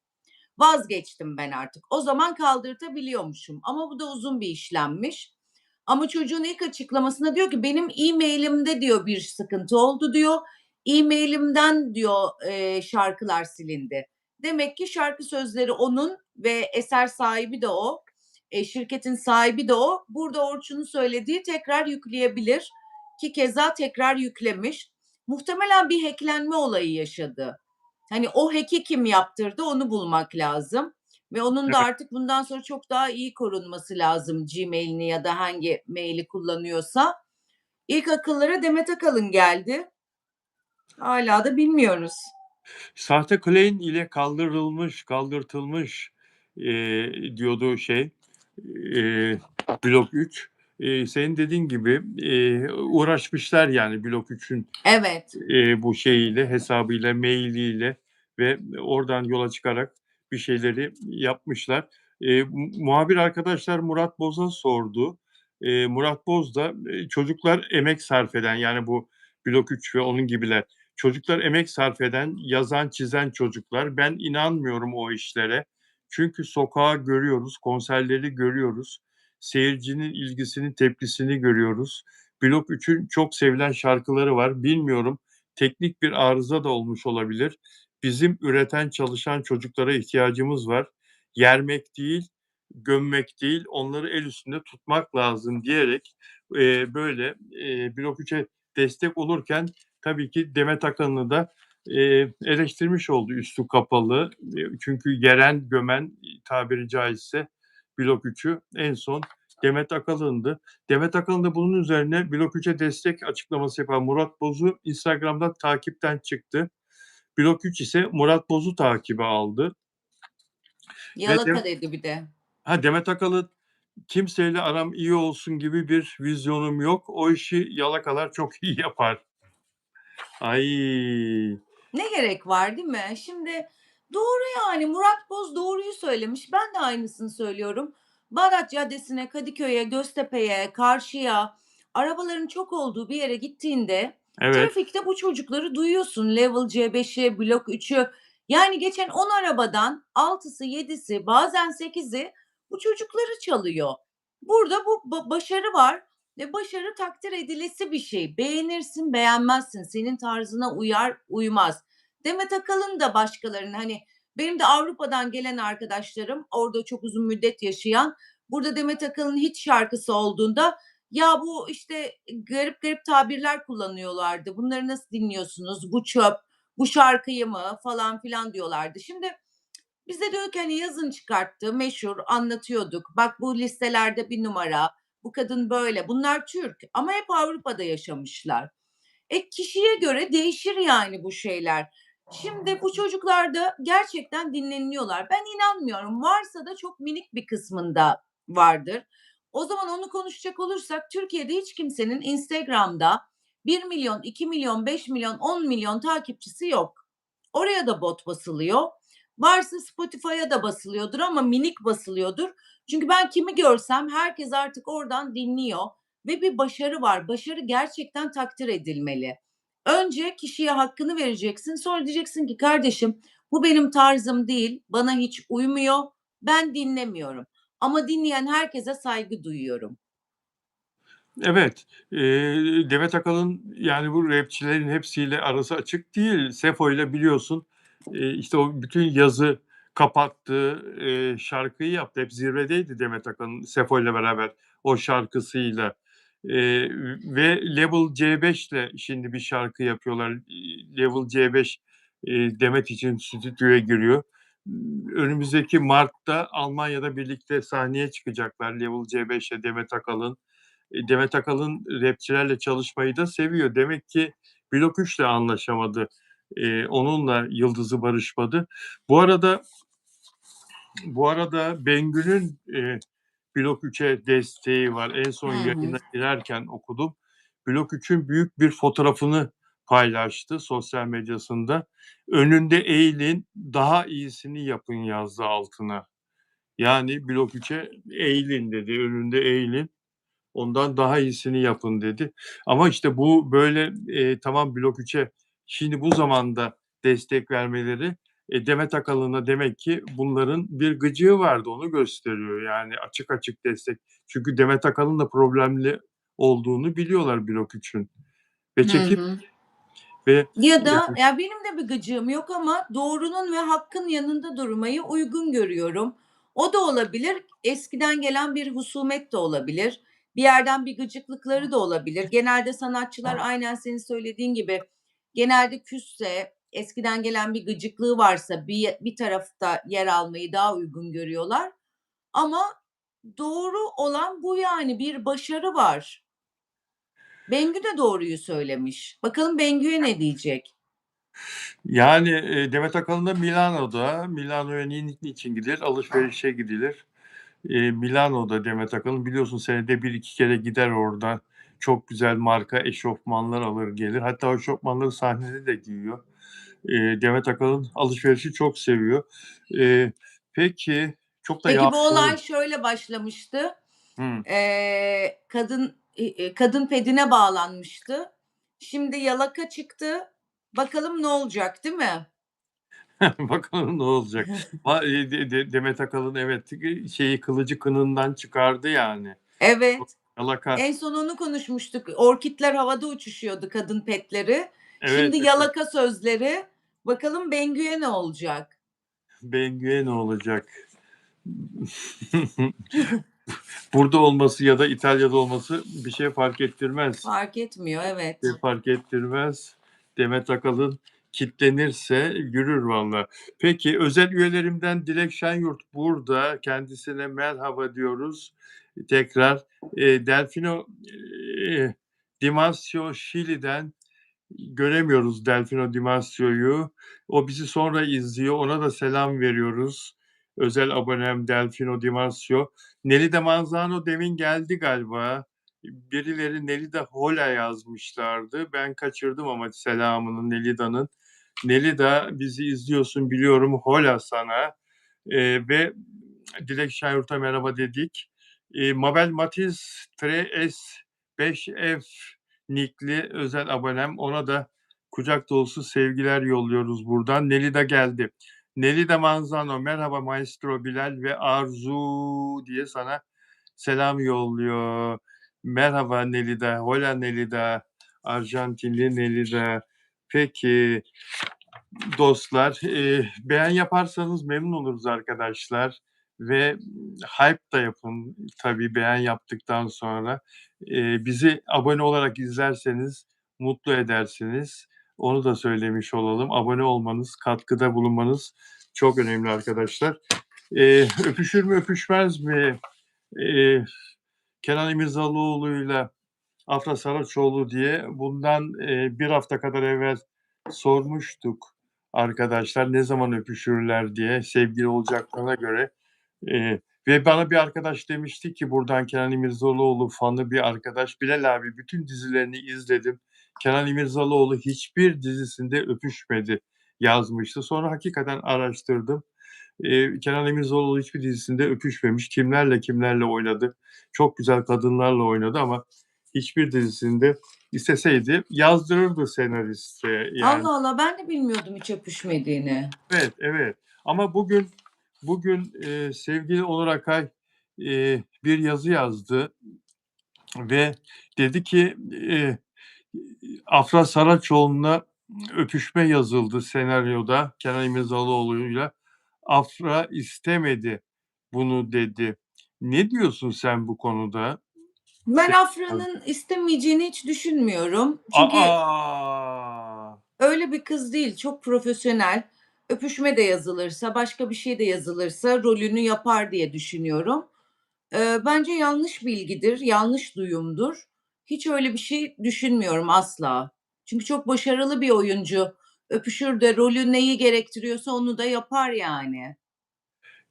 Vazgeçtim ben artık. O zaman kaldırtabiliyormuşum ama bu da uzun bir işlemmiş. Ama çocuğun ilk açıklamasında diyor ki benim e-mailimde diyor bir sıkıntı oldu diyor. E-mailimden diyor şarkılar silindi. Demek ki şarkı sözleri onun ve eser sahibi de o. Şirketin sahibi de o. Burada Orçun'un söylediği tekrar yükleyebilir ki keza tekrar yüklemiş. Muhtemelen bir hacklenme olayı yaşadı. Hani o hack'i kim yaptırdı onu bulmak lazım ve onun da Evet. artık bundan sonra çok daha iyi korunması lazım Gmail'ini ya da hangi mail'i kullanıyorsa. İlk akıllara Demet Akalın geldi. Hâlâ da bilmiyoruz. Sahte claim ile kaldırtılmış, diyordu eee, Blok 3. Senin dediğin gibi, uğraşmışlar yani Blok 3'ün, Evet. bu şeyiyle, hesabıyla, mailiyle ve oradan yola çıkarak bir şeyleri yapmışlar. Muhabir arkadaşlar Murat Boz'a sordu. Murat Boz da, çocuklar emek sarf eden, yani bu Blok 3 ve onun gibiler, çocuklar emek sarf eden, yazan, çizen çocuklar. Ben inanmıyorum o işlere. Çünkü sokağı görüyoruz, konserleri görüyoruz, seyircinin ilgisini, tepkisini görüyoruz. Blok 3'ün çok sevilen şarkıları var. Bilmiyorum, teknik bir arıza da olmuş olabilir. bizim üreten, çalışan çocuklara ihtiyacımız var. Yermek değil, gömmek değil, onları el üstünde tutmak lazım diyerek, böyle, Blok 3'e destek olurken tabii ki Demet Akalın'ı da, eleştirmiş oldu üstü kapalı. Çünkü yeren, gömen, tabiri caizse Blok 3'ü en son Demet Akalın'dı. Demet Akalın da bunun üzerine Blok 3'e destek açıklaması yapan Murat Boz'u Instagram'dan takipten çıktı. Blok 3 ise Murat Boz'u takibe aldı ve Yalaka dedi bir de. Demet Akalın kimseyle aram iyi olsun gibi bir vizyonum yok. O işi yalakalar çok iyi yapar. Ay! Ne gerek var, değil mi? Şimdi doğru yani Murat Boz doğruyu söylemiş. Ben de aynısını söylüyorum. Bağdat Caddesi'ne, Kadıköy'e, Göztepe'ye, karşıya arabaların çok olduğu bir yere gittiğinde Evet, trafikte bu çocukları duyuyorsun. Level C5'i, Blok 3'ü. Yani geçen 10 arabadan 6'sı, 7'si, bazen 8'i bu çocukları çalıyor. Burada bu başarı var ve başarı takdir edilesi bir şey. Beğenirsin, beğenmezsin. Senin tarzına uyar, uymaz. Demet Akalın da başkalarının hani benim de Avrupa'dan gelen arkadaşlarım orada çok uzun müddet yaşayan burada Demet Akalın'ın hit şarkısı olduğunda ya bu işte garip garip tabirler kullanıyorlardı. Bunları nasıl dinliyorsunuz? Bu çöp, bu şarkıyı mı falan filan diyorlardı. Şimdi biz de diyorduk ki hani yazın çıkarttı, meşhur, anlatıyorduk. Bak bu listelerde bir numara, bu kadın böyle. Bunlar Türk ama hep Avrupa'da yaşamışlar. Kişiye göre değişir yani bu şeyler. Şimdi bu çocuklar da gerçekten dinleniliyorlar. Ben inanmıyorum. Varsa da çok minik bir kısmında vardır. O zaman onu konuşacak olursak Türkiye'de hiç kimsenin Instagram'da 1 milyon, 2 milyon, 5 milyon, 10 milyon takipçisi yok. Oraya da bot basılıyor. Varsa Spotify'a da basılıyordur ama minik basılıyordur. Çünkü ben kimi görsem herkes artık oradan dinliyor ve bir başarı var. Başarı gerçekten takdir edilmeli. Önce kişiye hakkını vereceksin. Sonra diyeceksin ki kardeşim bu benim tarzım değil. Bana hiç uymuyor. Ben dinlemiyorum. Ama dinleyen herkese saygı duyuyorum. evet. Demet Akalın, yani, bu rapçilerin hepsiyle arası açık değil. Sefo'yla biliyorsun, işte, o bütün yazı kapattığı, şarkıyı yaptı. Hep zirvedeydi Demet Akalın Sefo'yla beraber o şarkısıyla. Ve Level C5'le şimdi bir şarkı yapıyorlar. Level C5, Demet için stüdyoya giriyor. Önümüzdeki mart'ta Almanya'da birlikte sahneye çıkacaklar Level C5'le Demet Akalın. Demet Akalın rapçilerle çalışmayı da seviyor. Demek ki Blok 3'le anlaşamadı. Onunla yıldızı barışmadı. Bu arada Bengü'nün, Blok 3'e desteği var. En Hı son hı. yayına girerken okudum. Blok 3'ün büyük bir fotoğrafını paylaştı sosyal medyasında. "Önünde eğilin, daha iyisini yapın." yazdı altına. Yani Blok 3'e eğilin dedi, önünde eğilin. Ondan daha iyisini yapın dedi. Ama işte bu böyle, tamam Blok 3'e şimdi bu zamanda destek vermeleri, Demet Akalın'a demek ki bunların bir gıcığı vardı, onu gösteriyor. Yani açık açık destek. Çünkü Demet Akalın da problemli olduğunu biliyorlar Blok 3'ün ve Hı çekip hı. ve Ya da ya benim de bir gıcığım yok ama doğrunun ve hakkın yanında durmayı uygun görüyorum. O da olabilir. Eskiden gelen bir husumet de olabilir. Bir yerden bir gıcıklıkları da olabilir. Genelde sanatçılar aynen senin söylediğin gibi genelde küsse, eskiden gelen bir gıcıklığı varsa bir tarafta yer almayı daha uygun görüyorlar. Ama doğru olan bu yani bir başarı var. Bengü de doğruyu söylemiş. Bakalım Bengü'ye ne diyecek? yani, Demet Akalın da Milano'da. Milano'ya niçin gidilir? Alışverişe gidilir. Milano'da Demet Akalın biliyorsun senede bir iki kere gider orada. Çok güzel marka eşofmanlar alır gelir. Hatta o eşofmanları sahnede de giyiyor. Demet Akalın alışverişi çok seviyor. Peki, çok da Peki bu olay yağmurlu. şöyle başlamıştı. Hıı. Kadın pedine bağlanmıştı. Şimdi yalaka çıktı. Bakalım ne olacak, değil mi? Bakalım ne olacak. Demet Akalın evet, şeyi kılıcı kınından çıkardı yani. Evet. Yalaka. En son onu konuşmuştuk. Orkidler havada uçuşuyordu kadın petleri. Evet, Şimdi evet. yalaka sözleri. Bakalım Bengü'ye ne olacak? Bengü'ye ne olacak? Burada olması ya da İtalya'da olması bir şey fark ettirmez. Fark etmiyor, evet. Fark ettirmez. Demet Akalın kitlenirse yürür valla. Peki özel üyelerimden Dilek Şenyurt burada. Kendisine merhaba diyoruz. Tekrar Delfino Di Masio Şili'den göremiyoruz Delfino Di Masio'yu. O bizi sonra izliyor. Ona da selam veriyoruz. Özel abonem Delfino Di Masio. Nelly Manzano demin geldi galiba. Birileri Nelly Hola yazmışlardı. Ben kaçırdım ama selamını Nelly'nin. Nelly bizi izliyorsun biliyorum. Hola sana. Ve Dilek Şenyurt'a merhaba dedik. Mabel Matiz 3S5F nickli özel abonem. Ona da kucak dolusu sevgiler yolluyoruz buradan. Nelly geldi. Nelly Manzano merhaba Maestro Bilal ve Arzu diye sana selam yolluyor. Merhaba Nelly. Hola Nelly. Arjantinli Nelly. Peki dostlar, beğen yaparsanız memnun oluruz arkadaşlar ve hype da yapın tabii beğen yaptıktan sonra. Bizi abone olarak izlerseniz mutlu edersiniz. Onu da söylemiş olalım. Abone olmanız, katkıda bulunmanız çok önemli arkadaşlar. Öpüşür mü öpüşmez mi? Kenan İmirzalıoğlu'yla Afra Saraçoğlu diye bundan bir hafta kadar evvel sormuştuk arkadaşlar ne zaman öpüşürler diye sevgili olacaklarına göre. Ve bana bir arkadaş demişti ki buradan Kenan İmirzalıoğlu fanı bir arkadaş. Bilal abi bütün dizilerini izledim. Kenan İmirzalıoğlu hiçbir dizisinde öpüşmedi yazmıştı. Sonra hakikaten araştırdım. Kenan İmirzalıoğlu hiçbir dizisinde öpüşmemiş. Kimlerle oynadı. Çok güzel kadınlarla oynadı ama hiçbir dizisinde isteseydi yazdırırdı senariste yani. Allah Allah, ben de bilmiyordum hiç öpüşmediğini. Evet. Ama bugün sevgili Onur Akay bir yazı yazdı ve dedi ki Afra Saraçoğlu'na öpüşme yazıldı senaryoda Kenan İmirzalıoğlu'yla. Afra istemedi bunu dedi. Ne diyorsun sen bu konuda? Ben Afra'nın istemeyeceğini hiç düşünmüyorum. Çünkü Aa! öyle bir kız değil, çok profesyonel. Öpüşme de yazılırsa, başka bir şey de yazılırsa rolünü yapar diye düşünüyorum. Bence yanlış bilgidir, yanlış duyumdur. Hiç öyle bir şey düşünmüyorum asla. Çünkü çok başarılı bir oyuncu. Öpüşür de rolü neyi gerektiriyorsa onu da yapar yani.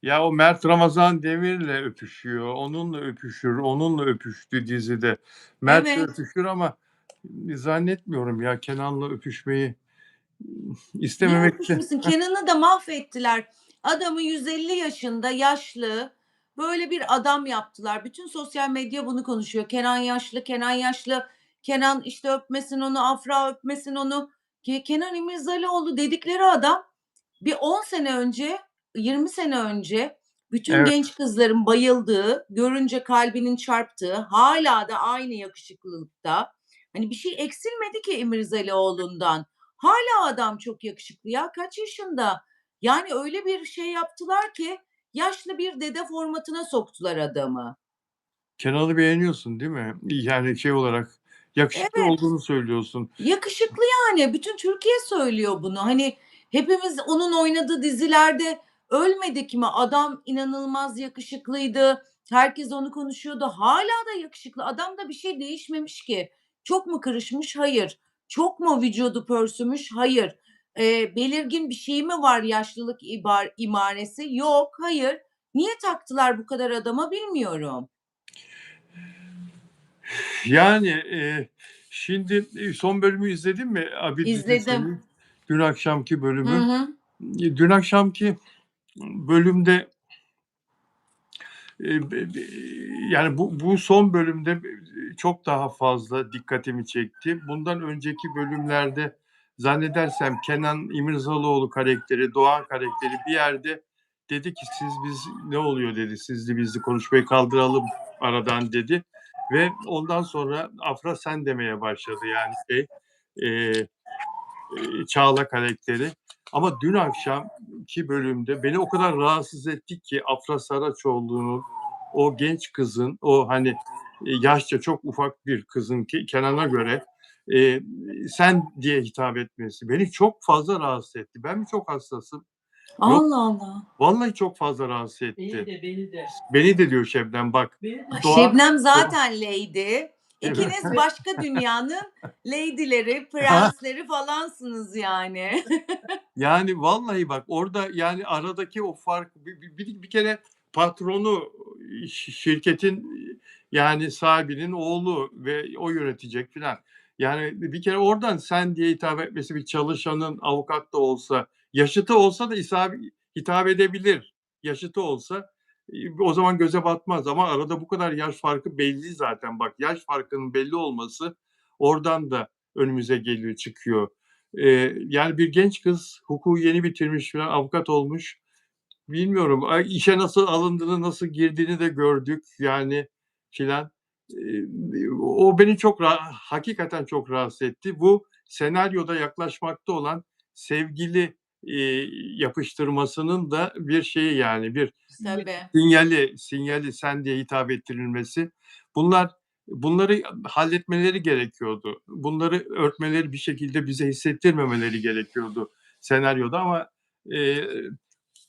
Ya o Mert Ramazan Demir'le öpüşüyor. Onunla öpüşür. Onunla öpüştü dizide. Mert'le Evet. öpüşür ama zannetmiyorum ya Kenan'la öpüşmeyi Niye istememekte. öpüşmesin? Kenan'ı da mahvettiler. Adamı 150 yaşında, yaşlı, böyle bir adam yaptılar. Bütün sosyal medya bunu konuşuyor. Kenan yaşlı, Kenan yaşlı. Kenan işte öpmesin onu, Afra öpmesin onu. Kenan İmirzalıoğlu dedikleri adam bir 10 sene önce, 20 sene önce bütün Evet. genç kızların bayıldığı, görünce kalbinin çarptığı, hala da aynı yakışıklılıkta. Hani bir şey eksilmedi ki İmirzalıoğlu'ndan. Hala adam çok yakışıklı ya. Kaç yaşında? Yani öyle bir şey yaptılar ki yaşlı bir dede formatına soktular adamı. Kenan'ı beğeniyorsun değil mi? Yani şey olarak yakışıklı Evet. olduğunu söylüyorsun. Yakışıklı yani. Bütün Türkiye söylüyor bunu. Hani hepimiz onun oynadığı dizilerde ölmedik mi? Adam inanılmaz yakışıklıydı. Herkes onu konuşuyordu. Hala da yakışıklı. Adamda bir şey değişmemiş ki. Çok mu kırışmış? Hayır. Çok mu vücudu pörsümüş? Hayır. Belirgin bir şey mi var yaşlılık imaresi? Yok, hayır. Niye taktılar bu kadar adama bilmiyorum. Yani şimdi son bölümü izledin mi Abi İzledim. dizisinin? Dün akşamki Hı bölümü. hı. Dün akşamki bölümde yani bu son bölümde çok daha fazla dikkatimi çekti. Bundan önceki bölümlerde zannedersem Kenan İmirzalıoğlu karakteri, Doğan karakteri bir yerde dedi ki biz ne oluyor dedi. Sizli bizli konuşmayı kaldıralım aradan dedi. Ve ondan sonra Afra sen demeye başladı yani Çağla karakteri. Ama dün akşamki bölümde beni o kadar rahatsız etti ki Afra Saraçoğlu'nun o genç kızın, o hani yaşça çok ufak bir kızın ki Kenan'a göre sen diye hitap etmesi beni çok fazla rahatsız etti. Ben mi çok hassasım? Yok, Allah Allah. vallahi çok fazla rahatsız etti. Beni de. Beni de diyor Şebnem bak. Beni de. Şebnem zaten lady. Evet. İkiniz başka dünyanın lady'leri, prensleri falansınız yani. Yani vallahi bak orada yani aradaki o fark bir kere patronu şirketin yani sahibinin oğlu ve o yönetecek filan. Yani bir kere oradan sen diye hitap etmesi bir çalışanın avukat da olsa, yaşıtı olsa da hitap edebilir. Yaşıtı olsa o zaman göze batmaz ama arada bu kadar yaş farkı belli zaten. Bak yaş farkının belli olması oradan da önümüze geliyor, çıkıyor. Yani bir genç kız hukuku yeni bitirmiş filan, avukat olmuş. Bilmiyorum, işe nasıl alındığını, nasıl girdiğini de gördük yani filan. O beni çok hakikaten çok rahatsız etti. Bu senaryoda yaklaşmakta olan sevgili yapıştırmasının da bir şeyi yani bir Tabii. sinyali sen diye hitap ettirilmesi. Bunları halletmeleri gerekiyordu. Bunları örtmeleri bir şekilde bize hissettirmemeleri gerekiyordu senaryoda ama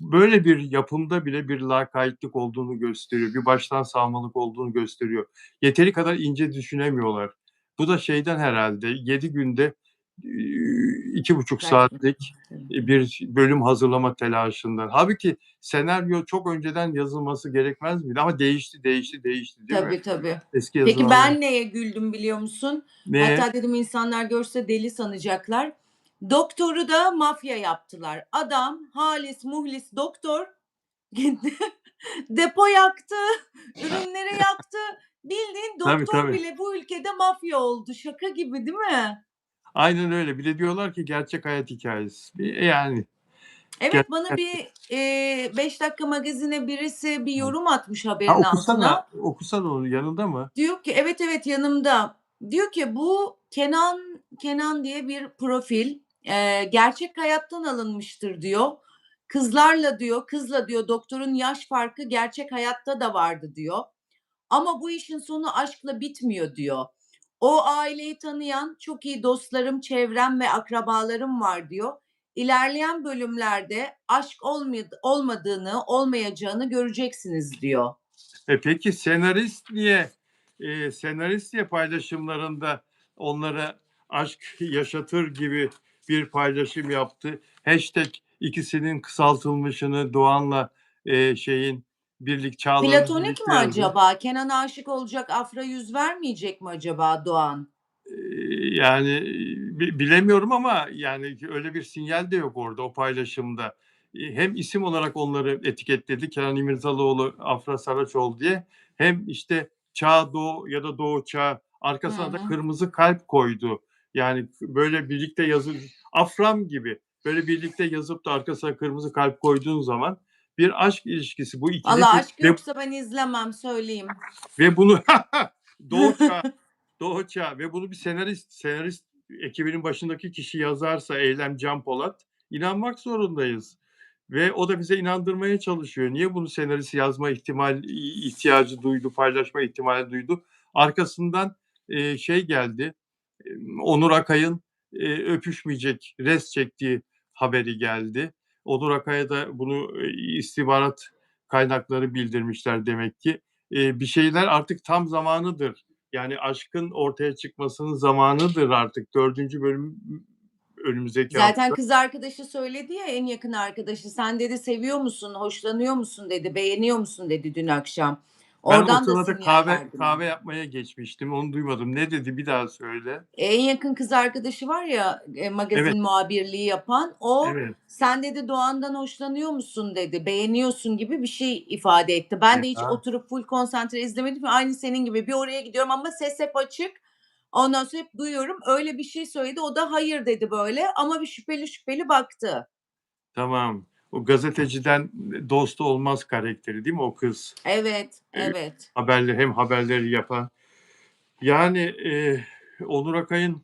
böyle bir yapımda bile bir lakaytlık olduğunu gösteriyor. Bir baştan savmalık olduğunu gösteriyor. Yeteri kadar ince düşünemiyorlar. Bu da şeyden herhalde 7 günde 2,5 saatlik bir bölüm hazırlama telaşından. Halbuki senaryo çok önceden yazılması gerekmez miydi? Ama değişti değil mi? Tabii. Eski Peki yazılanlar. ben neye güldüm biliyor musun? Neye? Hatta dedim insanlar görse deli sanacaklar. Doktoru da mafya yaptılar. Adam halis muhlis doktor depo yaktı, ürünleri yaktı. Bildiğin doktor Tabii. bile bu ülkede mafya oldu. Şaka gibi değil mi? Aynen öyle. Bir de diyorlar ki gerçek hayat hikâyesi. Yani Evet, bana bir 5 dakika magazine birisi bir yorum atmış haberin altına. okusana onu. Yanında mı? Diyor ki evet yanımda. Diyor ki bu Kenan diye bir profil gerçek hayattan alınmıştır diyor. Kızla diyor doktorun yaş farkı gerçek hayatta da vardı diyor. Ama bu işin sonu aşkla bitmiyor diyor. O aileyi tanıyan çok iyi dostlarım, çevrem ve akrabalarım var diyor. İlerleyen bölümlerde aşk olmadığını, olmayacağını göreceksiniz diyor. Peki senarist niye paylaşımlarında onlara aşk yaşatır gibi bir paylaşım yaptı? Hashtag ikisinin kısaltılmışını Doğan'la Çağla'nın Platonik mi birlikte yazdı. acaba? Kenan'a aşık olacak, Afra yüz vermeyecek mi acaba Doğan? Yani bilemiyorum ama yani öyle bir sinyal de yok orada o paylaşımda. Hem isim olarak onları etiketledi Kenan İmirzalıoğlu, Afra Saraçoğlu diye. Hem işte Çağ Doğu ya da Doğu Çağ arkasına da kırmızı kalp koydu. Yani böyle birlikte Afram gibi böyle birlikte yazıp da arkasına kırmızı kalp koyduğun zaman bir aşk ilişkisi bu ikili. Valla aşk yoksa ben izlemem söyleyeyim. Ve bunu Doğu Çağ ve bunu bir senarist ekibinin başındaki kişi yazarsa Eylem Can Polat inanmak zorundayız. Ve o da bize inandırmaya çalışıyor. Niye bunu senarist yazma ihtiyacı duydu, paylaşma ihtimali duydu? Arkasından geldi. Onur Akay'ın öpüşmeyecek, rest çektiği haberi geldi. Onur Akay'a da bunu istihbarat kaynakları bildirmişler demek ki. Bir şeyler artık tam zamanıdır. Yani aşkın ortaya çıkmasının zamanıdır artık. 4. bölüm önümüzdeki Zaten hafta. kız arkadaşı söyledi ya en yakın arkadaşı. Sen dedi seviyor musun, hoşlanıyor musun dedi, beğeniyor musun dedi dün akşam. Ben o Oradan da sırada sinyal verdim. kahve yapmaya geçmiştim. Onu duymadım. Ne dedi? Bir daha söyle. En yakın kız arkadaşı var ya magazin muhabirliği yapan o Evet. sen dedi Doğan'dan hoşlanıyor musun dedi beğeniyorsun gibi bir şey ifade etti. Ben de hiç oturup full konsantre izlemedim. Aynı senin gibi bir oraya gidiyorum ama ses hep açık. Ondan sonra hep duyuyorum. Öyle bir şey söyledi. O da hayır dedi böyle ama bir şüpheli baktı. Tamam. O gazeteciden dostu olmaz karakteri değil mi o kız? Evet. Hem haberleri yapan. Yani Onur Akay'ın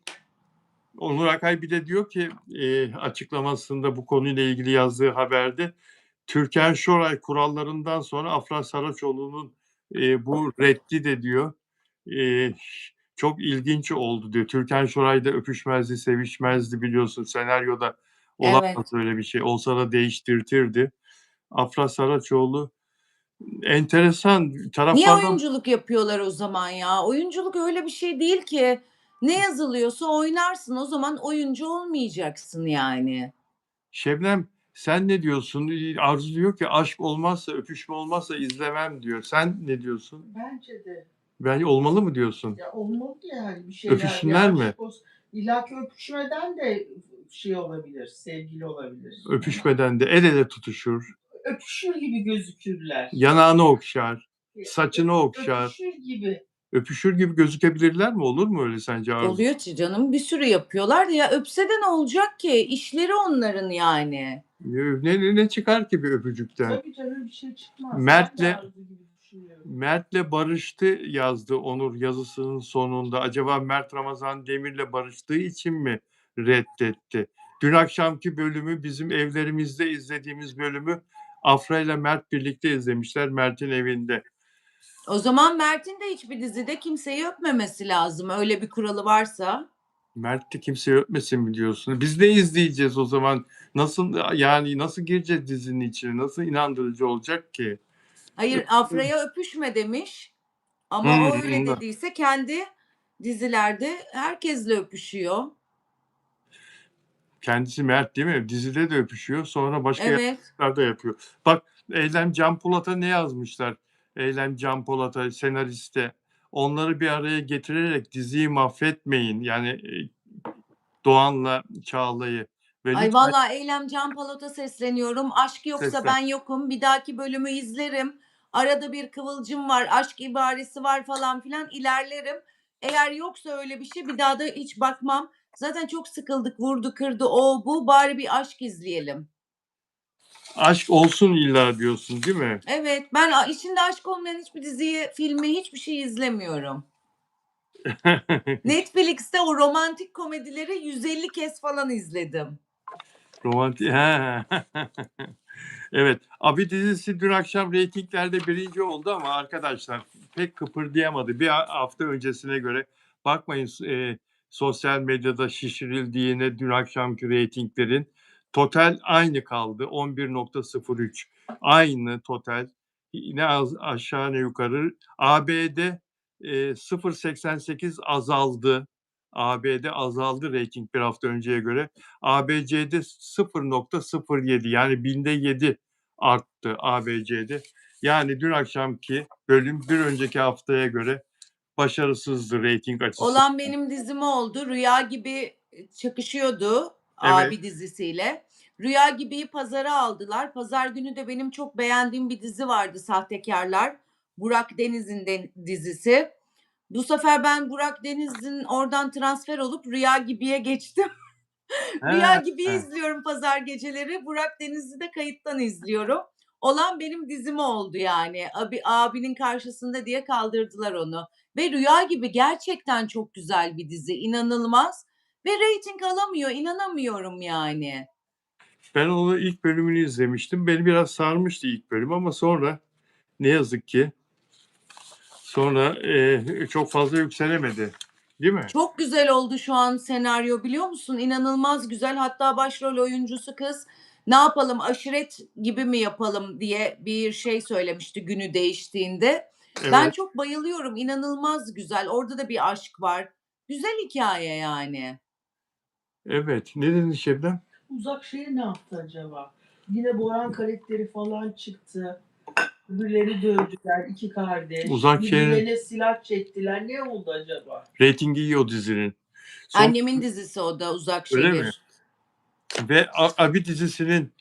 Onur Akay bir de diyor ki açıklamasında bu konuyla ilgili yazdığı haberde Türkan Şoray kurallarından sonra Afra Saraçoğlu'nun bu reddi de diyor çok ilginç oldu diyor. Türkan Şoray da öpüşmezdi, sevişmezdi biliyorsun. Senaryoda olamaz Evet. öyle bir şey. Olsa da değiştirtirdi. Afra Saraçoğlu enteresan Niye taraflardan. oyunculuk yapıyorlar o zaman ya? Oyunculuk öyle bir şey değil ki. Ne yazılıyorsa oynarsın. O zaman oyuncu olmayacaksın yani. Şebnem sen ne diyorsun? Arzu diyor ki aşk olmazsa, öpüşme olmazsa izlemem diyor. Sen ne diyorsun? Bence de. Bence olmalı mı diyorsun? Ya olmalı yani bir şeyler, bir Öpüşsünler mi? aşk olsun. İlla ki öpüşmeden de şey olabilir, sevgili olabilir. Öpüşmeden de el ele tutuşur, Öpüşür gibi gözükürler. yanağını okşar, saçını okşar. Öpüşür gibi. Öpüşür gibi gözükebilirler mi? Olur mu öyle sence Arzu? Oluyor ki canım, bir sürü yapıyorlar da ya öpse de ne olacak ki? İşleri onların yani. Ne çıkar ki bir öpücükten? Tabii canım bir şey çıkmaz. Mert'le- Ben de Arzu gibi düşünüyorum. Mert'le barıştı yazdı Onur yazısının sonunda. Acaba Mert Ramazan Demir'le barıştığı için mi reddetti? Dün akşamki bölümü bizim evlerimizde izlediğimiz bölümü Afra ile Mert birlikte izlemişler Mert'in evinde. O zaman Mert'in de hiçbir dizide kimseyi öpmemesi lazım. Öyle bir kuralı varsa. Mert de kimseyi öpmesin mi diyorsun? Biz ne izleyeceğiz o zaman? Nasıl yani nasıl gireceğiz dizinin içine? Nasıl inandırıcı olacak ki? Hayır, Afra'ya öpüşme demiş. Ama o öyle Ondan. dediyse kendi dizilerde herkesle öpüşüyor. Kendisi Mert değil mi? Dizide de öpüşüyor. Sonra başka Evet. da yapıyor. Bak Eylem Can Polat'a ne yazmışlar? Eylem Can Polat'a senariste. Onları bir araya getirerek diziyi mahvetmeyin. Yani Doğan'la Çağla'yı. Ve Ay lütfen vallahi Eylem Can Polat'a sesleniyorum. Aşk yoksa seslen. ben yokum. Bir dahaki bölümü izlerim. Arada bir kıvılcım var, aşk ibaresi var falan filan ilerlerim. Eğer yoksa öyle bir şey bir daha da hiç bakmam. Zaten çok sıkıldık, vurdu kırdı o bu. Bari bir aşk izleyelim. Aşk olsun illa diyorsun değil mi? Evet, ben içinde aşk olmayan hiçbir diziyi, filmi, hiçbir şey izlemiyorum. Netflix'te o romantik komedileri 150 kez falan izledim. Romantik. Evet. Abi dizisi dün akşam reytinglerde birinci oldu ama arkadaşlar pek kıpırdayamadı. Bir hafta öncesine göre bakmayın sosyal medyada şişirildiğine dün akşamki reytinglerin total aynı kaldı. 11.03 aynı total. Ne az aşağı ne yukarı. ABD 0.88 azaldı. ABD azaldı reyting bir hafta önceye göre. ABC'de 0.07 yani binde 7 arttı ABC'de. Yani dün akşamki bölüm bir önceki haftaya göre başarısızdı reyting açısından. Olan benim dizim oldu. Rüya gibi çakışıyordu Evet. abi dizisiyle. Rüya gibiyi pazara aldılar. Pazar günü de benim çok beğendiğim bir dizi vardı, Sahtekarlar. Burak Deniz'in dizisi. Bu sefer ben Burak Deniz'in oradan transfer olup Rüya gibiye geçtim. Rüya gibi izliyorum pazar geceleri. Burak Deniz'i de kayıttan izliyorum. Olan benim dizim oldu yani. Abinin karşısında diye kaldırdılar onu. Ve Rüya gibi gerçekten çok güzel bir dizi. İnanılmaz. Ve reyting alamıyor. İnanamıyorum yani. Ben onu ilk bölümünü izlemiştim. Beni biraz sarmıştı ilk bölüm ama sonra ne yazık ki sonra çok fazla yükselemedi. Değil mi? Çok güzel oldu şu an senaryo, biliyor musun? İnanılmaz güzel. Hatta başrol oyuncusu kız ne yapalım, aşiret gibi mi yapalım diye bir şey söylemişti günü değiştiğinde. Ben Evet. çok bayılıyorum. İnanılmaz güzel. Orada da bir aşk var. Güzel hikaye yani. Evet. Ne dedin Şebnem? Uzak şehir ne yaptı acaba? Yine Boran karakteri falan çıktı. Birbirlerini dövdüler iki kardeş. Uzak şehir Birbirlerine silah çektiler. Ne oldu acaba? reytingi iyi o dizinin. Annemin dizisi o da, Uzak Öyle Şehir. mi? Ve Abi dizisinin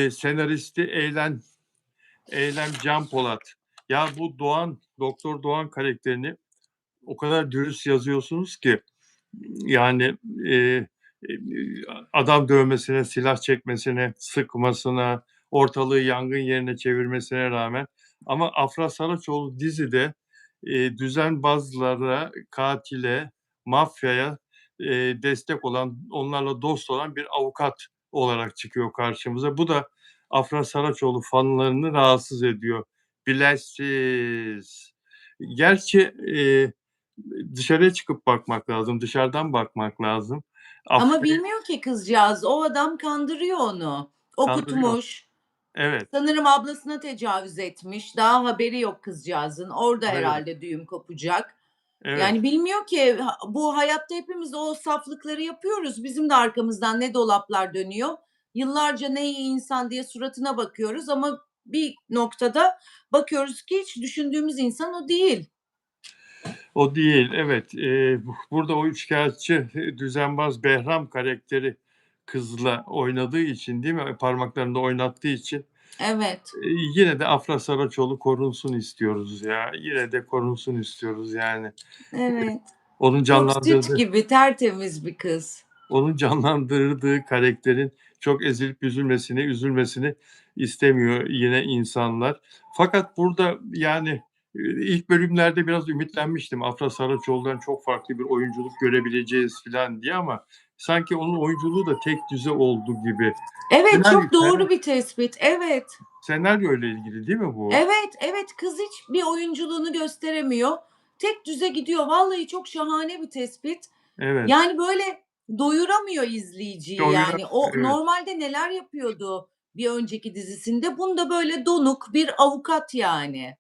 senaristi Eylem Can Polat. Ya bu Doktor Doğan karakterini o kadar dürüst yazıyorsunuz ki yani adam dövmesine, silah çekmesine, sıkmasına, ortalığı yangın yerine çevirmesine rağmen ama Afra Saraçoğlu dizide düzenbazlara, katile, mafyaya destek olan, onlarla dost olan bir avukat olarak çıkıyor karşımıza. Bu da Afra Saraçoğlu fanlarını rahatsız ediyor. Bilesiz. Gerçi, dışarıya çıkıp bakmak lazım, dışarıdan bakmak lazım. Ama Afra'yı bilmiyor ki kızcağız. O adam kandırıyor onu. kandırıyor. Okutmuş. Evet, Sanırım ablasına tecavüz etmiş. Daha haberi yok kızcağızın. Orada evet, herhalde düğüm kopacak. evet. Yani bilmiyor ki bu hayatta hepimiz o saflıkları yapıyoruz. Bizim de arkamızdan ne dolaplar dönüyor. Yıllarca ne iyi insan diye suratına bakıyoruz ama bir noktada bakıyoruz ki hiç düşündüğümüz insan o değil. O değil, evet. Burada o üçkağıtçı, düzenbaz Behram karakteri kızla oynadığı için, değil mi? Parmaklarında oynattığı için, Evet. yine de Afra Saraçoğlu korunsun istiyoruz ya. Yine de korunsun istiyoruz yani. Evet. Onun Çok süt canlandırdığı gibi tertemiz bir kız. onun canlandırdığı karakterin çok ezilip üzülmesini istemiyor yine insanlar. Fakat burada yani ilk bölümlerde biraz ümitlenmiştim. Afra Saraçoğlu'dan çok farklı bir oyunculuk görebileceğiz falan diye ama sanki onun oyunculuğu da tek düze oldu gibi. Evet, Senaryo, çok doğru bir tespit. Evet. senaryo ile ilgili değil mi bu? Evet, evet. Kız hiç bir oyunculuğunu gösteremiyor. Tek düze gidiyor. Vallahi çok şahane bir tespit. Evet. Yani böyle doyuramıyor izleyiciyi Doyuran, yani. O evet. normalde neler yapıyordu bir önceki dizisinde? Bunda böyle donuk bir avukat yani.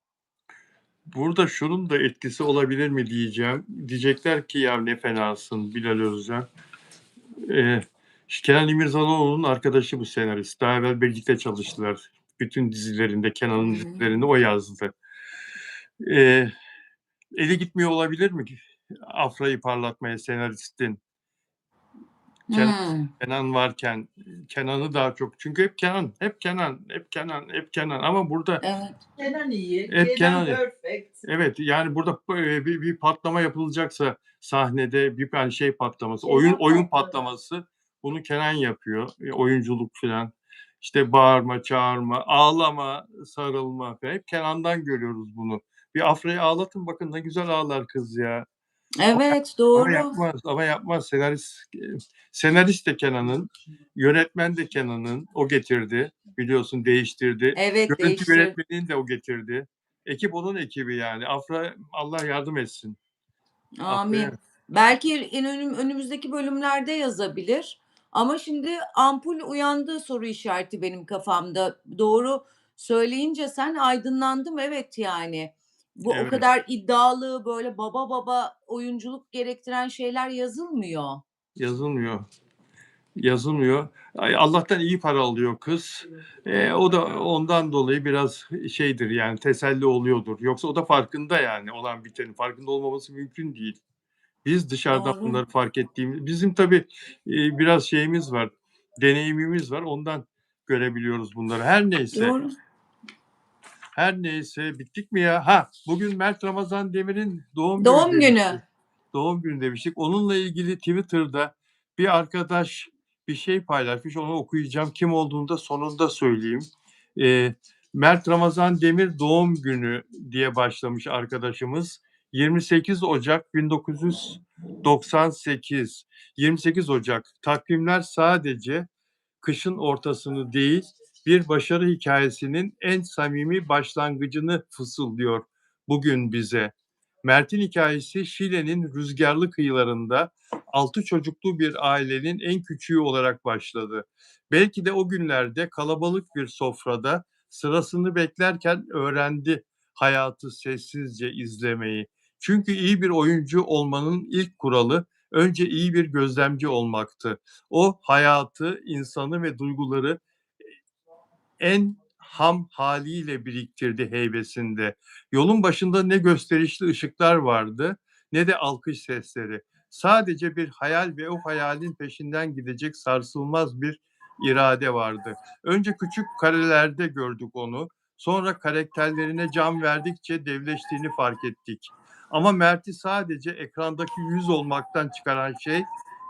Burada şunun da etkisi olabilir mi diyeceğim. Diyecekler ki ya ne fenasın Bilal Özcan. Eee, Kenan İmirzalıoğlu'nun arkadaşı bu senarist. Daha evvel birlikte çalıştılar. Bütün dizilerinde, Hı Kenan'ın hı. dizilerinde o yazdı. Eee, Eli gitmiyor olabilir mi Afra'yı parlatmaya senaristin? Kenan Hımm. Kenan varken Kenan'ı daha çok çünkü hep Kenan, hep Kenan, hep Kenan, hep Kenan ama burada Evet. Kenan iyi, hep Kenan Kenan. perfect. Evet, yani burada bir patlama yapılacaksa sahnede bir hani şey patlaması, Kenan oyun patladı. patlaması bunu Kenan yapıyor. Oyunculuk filan. İşte bağırma, çağırma, ağlama, sarılma falan. Hep Kenan'dan görüyoruz bunu. Bir Afra'yı ağlatın bakın ne güzel ağlar kız ya. Evet, Ama doğru. yapmaz, ama yapmaz. Senarist de Kenan'ın, yönetmen de Kenan'ın. O getirdi, biliyorsun değiştirdi. Evet, Görüntü değiştir. yönetmenini de o getirdi. Ekip onun ekibi yani. Afra Allah yardım etsin. Afra'ya. Amin. Belki önümüzdeki bölümlerde yazabilir. Ama şimdi ampul uyandı soru işareti benim kafamda. Doğru söyleyince sen aydınlandım. Evet yani. Bu o Evet, kadar iddialı böyle baba baba oyunculuk gerektiren şeyler yazılmıyor. yazılmıyor. Yazılmıyor. Allah'tan iyi para alıyor kız. O da ondan dolayı biraz şeydir yani teselli oluyordur. Yoksa o da farkında yani olan bitenin. Farkında olmaması mümkün değil. Biz dışarıdan Doğru. bunları fark ettiğimiz bizim tabii, biraz şeyimiz var, deneyimimiz var. Ondan görebiliyoruz bunları. Her neyse, Doğru. her neyse bittik mi ya? Ha, bugün Mert Ramazan Demir'in doğum günü Doğum demiştik. günü. Doğum günü demiştik. Onunla ilgili Twitter'da bir arkadaş bir şey paylaşmış. Onu okuyacağım. Kim olduğunu da sonunda söyleyeyim. Eee, Mert Ramazan Demir doğum günü diye başlamış arkadaşımız. 28 Ocak 1998. 28 Ocak. Takvimler sadece kışın ortasını değil, bir başarı hikayesinin en samimi başlangıcını fısıldıyor bugün bize. Mert'in hikayesi Şile'nin rüzgarlı kıyılarında 6 çocuklu bir ailenin en küçüğü olarak başladı. Belki de o günlerde kalabalık bir sofrada sırasını beklerken öğrendi hayatı sessizce izlemeyi. Çünkü iyi bir oyuncu olmanın ilk kuralı önce iyi bir gözlemci olmaktı. O hayatı, insanı ve duyguları en ham haliyle biriktirdi heybesinde. Yolun başında ne gösterişli ışıklar vardı ne de alkış sesleri. Sadece bir hayal ve o hayalin peşinden gidecek sarsılmaz bir irade vardı. Önce küçük karelerde gördük onu. Sonra karakterlerine can verdikçe devleştiğini fark ettik. Ama Mert'i sadece ekrandaki yüz olmaktan çıkaran şey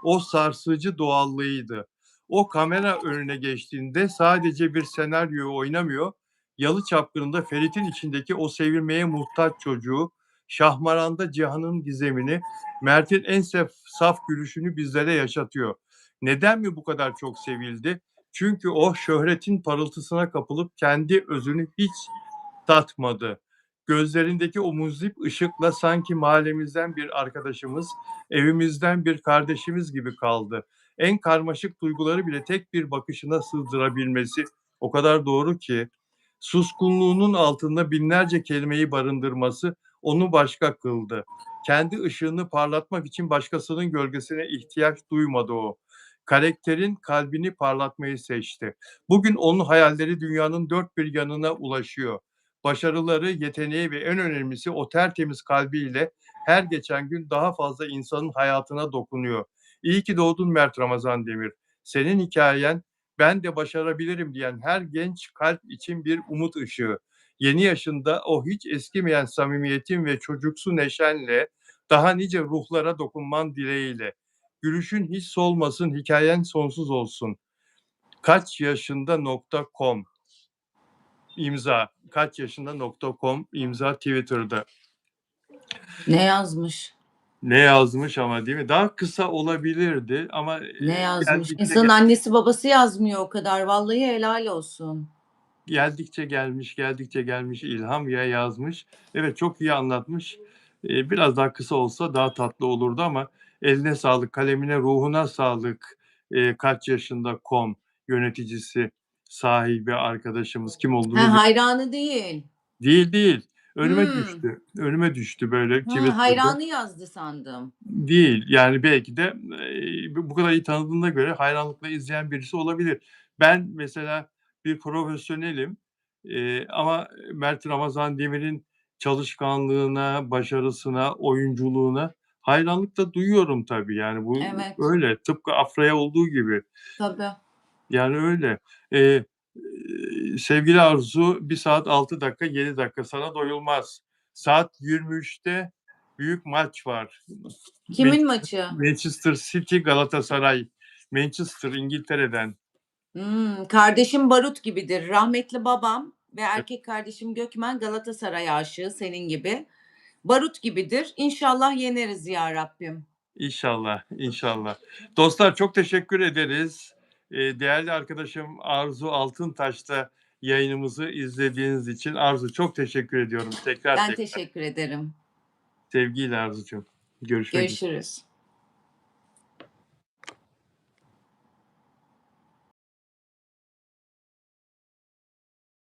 o sarsıcı doğallığıydı. O kamera önüne geçtiğinde sadece bir senaryoyu oynamıyor, Yalı Çapkını'nda Ferit'in içindeki o sevilmeye muhtaç çocuğu Şahmaran'da Cihan'ın gizemini, Mert'in en saf gülüşünü bizlere yaşatıyor. Neden mi bu kadar çok sevildi? Çünkü o şöhretin parıltısına kapılıp kendi özünü hiç tatmadı. Gözlerindeki o muzip ışıkla sanki mahallemizden bir arkadaşımız, evimizden bir kardeşimiz gibi kaldı. En karmaşık duyguları bile tek bir bakışına sığdırabilmesi o kadar doğru ki, suskunluğunun altında binlerce kelimeyi barındırması onu başka kıldı. Kendi ışığını parlatmak için başkasının gölgesine ihtiyaç duymadı o. Karakterin kalbini parlatmayı seçti. Bugün onun hayalleri dünyanın dört bir yanına ulaşıyor. Başarıları, yeteneği ve en önemlisi o tertemiz kalbiyle her geçen gün daha fazla insanın hayatına dokunuyor. İyi ki doğdun Mert Ramazan Demir. Senin hikayen ben de başarabilirim diyen her genç kalp için bir umut ışığı. Yeni yaşında o hiç eskimeyen samimiyetin ve çocuksu neşenle daha nice ruhlara dokunman dileğiyle. Gülüşün hiç solmasın, hikayen sonsuz olsun. Kaç yaşında.com imza. Kaç yaşında.com imza Twitter'da. Ne yazmış? Ne yazmış ama değil mi? Daha kısa olabilirdi ama Ne yazmış? geldikçe İnsanın annesi babası yazmıyor o kadar. Vallahi helal olsun. geldikçe gelmiş ilham ya yazmış. Evet çok iyi anlatmış. Biraz daha kısa olsa daha tatlı olurdu ama eline sağlık, kalemine, ruhuna sağlık. Kaç yaşında.com yöneticisi, sahibi arkadaşımız kim olduğunu Hayranı değil. değil. Önüme Hmm. düştü. Önüme düştü böyle Twitter'da. Hayranı yazdı sandım. Değil. Yani belki de bu kadar iyi tanıdığına göre hayranlıkla izleyen birisi olabilir. Ben mesela bir profesyonelim ama Mert Ramazan Demir'in çalışkanlığına, başarısına, oyunculuğuna hayranlık da duyuyorum tabii. Yani bu Evet. öyle. Tıpkı Afra'ya olduğu gibi. Tabii. Yani öyle. Sevgili Arzu 1 saat 6 dakika 7 dakika sana doyulmaz. Saat 23'te büyük maç var. Kimin maçı? Manchester City Galatasaray. Manchester İngiltere'den. Kardeşim Barut gibidir. Rahmetli babam ve erkek kardeşim Gökmen Galatasaray aşığı senin gibi. Barut gibidir. İnşallah yeneriz ya Rabbim. İnşallah, inşallah. Dostlar çok teşekkür ederiz. Değerli arkadaşım Arzu Altıntaş'ta yayınımızı izlediğiniz için Arzu çok teşekkür ediyorum. Ben teşekkür ederim. Sevgiyle Arzucuğum. Görüşmek üzere. Görüşürüz.